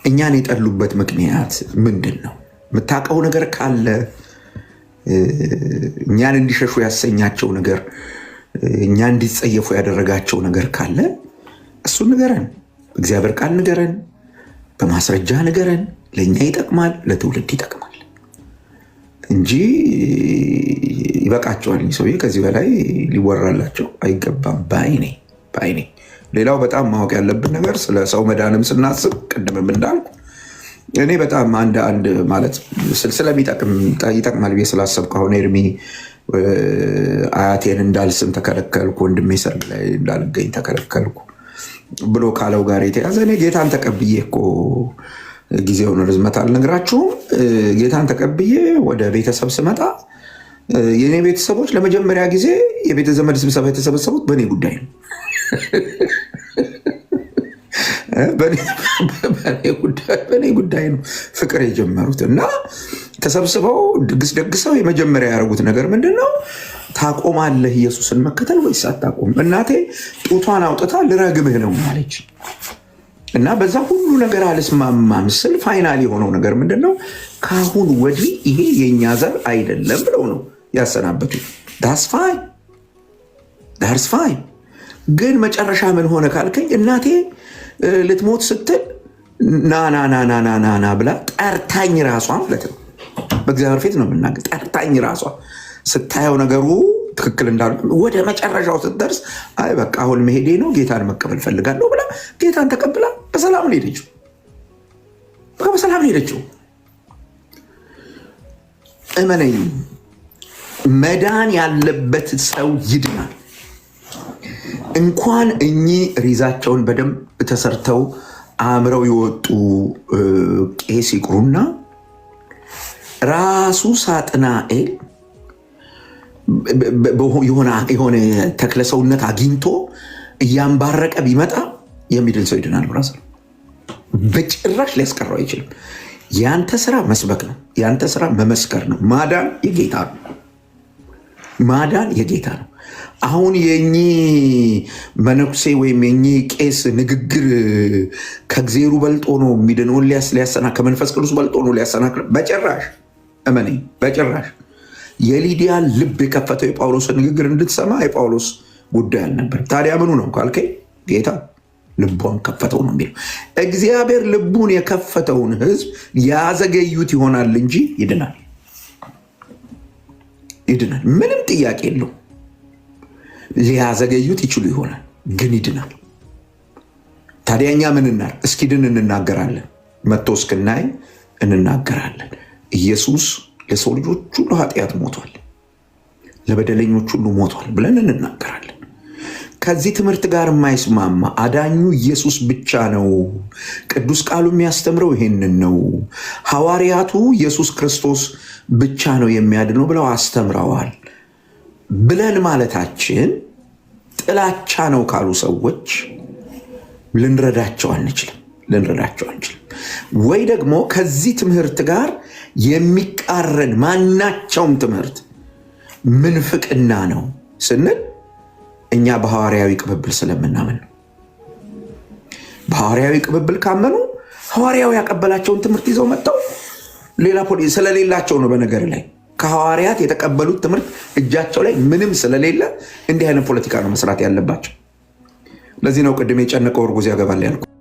እኛን የጠሉበት ምክንያት ምንድን ነው? የምታውቀው ነገር ካለ እኛን እንዲሸሹ ያሰኛቸው ነገር፣ እኛ እንዲጸየፉ ያደረጋቸው ነገር ካለ እሱን ንገረን። እግዚአብሔር ቃል ንገረን፣ በማስረጃ ንገረን። ለእኛ ይጠቅማል፣ ለትውልድ ይጠቅማል እንጂ ይበቃቸዋል። ሰውዬ ከዚህ በላይ ሊወራላቸው አይገባም ባይኔ። ሌላው በጣም ማወቅ ያለብን ነገር ስለ ሰው መዳንም ስናስብ ቅድምም እንዳልኩ እኔ በጣም አንድ ማለት ስለሚጠቅማል ብዬ ስላሰብኩ አሁን ኤርሚ አያቴን እንዳልስም ተከለከልኩ፣ ወንድሜ ሰርግ ላይ እንዳልገኝ ተከለከልኩ ብሎ ካለው ጋር የተያዘ እኔ ጌታን ተቀብዬ እኮ ጊዜውን ርዝመት አልነግራችሁም። ጌታን ተቀብዬ ወደ ቤተሰብ ስመጣ የኔ ቤተሰቦች ለመጀመሪያ ጊዜ የቤተ ዘመድ ስብሰባ የተሰበሰቡት በእኔ ጉዳይ ነው። በእኔ ጉዳይ ነው ፍቅር የጀመሩት እና ተሰብስበው ድግስ ደግሰው የመጀመሪያ ያደረጉት ነገር ምንድን ነው? ታቆማለህ ኢየሱስን መከተል ወይስ አታቆም? እናቴ ጡቷን አውጥታ ልረግምህ ነው አለች። እና በዛ ሁሉ ነገር አልስማማም ስል ፋይናል የሆነው ነገር ምንድን ነው? ከአሁን ወዲህ ይሄ የእኛ ዘር አይደለም ብለው ነው ያሰናበቱ። ዳስ ፋይን። ግን መጨረሻ ምን ሆነ ካልከኝ እናቴ ልትሞት ስትል ናናናናናና ብላ ጠርታኝ ራሷ ማለት ነው። በእግዚአብሔር ፊት ነው የምናገር። ጠርታኝ ራሷ ስታየው ነገሩ ትክክል እንዳሉ ወደ መጨረሻው ስትደርስ አይ በቃ አሁን መሄዴ ነው፣ ጌታን መቀበል ፈልጋለሁ ብላ ጌታን ተቀብላ በሰላም ነው ሄደችው። በሰላም ሄደችው። እመነኝ፣ መዳን ያለበት ሰው ይድናል። እንኳን እኚህ ሪዛቸውን በደንብ ተሰርተው አምረው የወጡ ቄስ ይቅሩና ራሱ ሳጥናኤል የሆነ ተክለ ሰውነት አግኝቶ እያንባረቀ ቢመጣ የሚድን ሰው ይድናል። ራስ በጭራሽ ሊያስቀረው አይችልም። ያንተ ስራ መስበክ ነው። ያንተ ስራ መመስከር ነው። ማዳን የጌታ ነው። ማዳን የጌታ ነው። አሁን የኚህ መነኩሴ ወይም የኚህ ቄስ ንግግር ከእግዜሩ በልጦ ነው የሚድነውን ከመንፈስ ቅዱስ በልጦ ነው ሊያሰናክል? በጭራሽ እመነኝ፣ በጭራሽ። የሊዲያን ልብ የከፈተው የጳውሎስን ንግግር እንድትሰማ የጳውሎስ ጉዳይ አልነበር። ታዲያ ምኑ ነው ካልከኝ ጌታ ልቧን ከፈተው ነው የሚለው። እግዚአብሔር ልቡን የከፈተውን ሕዝብ ያዘገዩት ይሆናል እንጂ ይድናል። ምንም ጥያቄ የለው። ሊያዘገዩት ይችሉ ይሆናል ግን ይድናል። ታዲያ እኛ ምን እናል? እስኪድን እንናገራለን። መጥቶ እስክናይ እንናገራለን። ኢየሱስ ለሰው ልጆች ሁሉ ኃጢአት ሞቷል፣ ለበደለኞች ሁሉ ሞቷል ብለን እንናገራለን። ከዚህ ትምህርት ጋር የማይስማማ አዳኙ ኢየሱስ ብቻ ነው፣ ቅዱስ ቃሉ የሚያስተምረው ይሄንን ነው፣ ሐዋርያቱ ኢየሱስ ክርስቶስ ብቻ ነው የሚያድነው ብለው አስተምረዋል ብለን ማለታችን ጥላቻ ነው ካሉ ሰዎች ልንረዳቸው አንችልም። ወይ ደግሞ ከዚህ ትምህርት ጋር የሚቃረን ማናቸውም ትምህርት ምንፍቅና ነው ስንል እኛ በሐዋርያዊ ቅብብል ስለምናምን ነው። በሐዋርያዊ ቅብብል ካመኑ ሐዋርያው ያቀበላቸውን ትምህርት ይዘው መጥተው ሌላ ስለሌላቸው ነው። በነገር ላይ ከሐዋርያት የተቀበሉት ትምህርት እጃቸው ላይ ምንም ስለሌለ እንዲህ አይነት ፖለቲካ ነው መስራት ያለባቸው። ለዚህ ነው ቅድም የጨነቀው እርጉዝ ያገባል ያልኩት።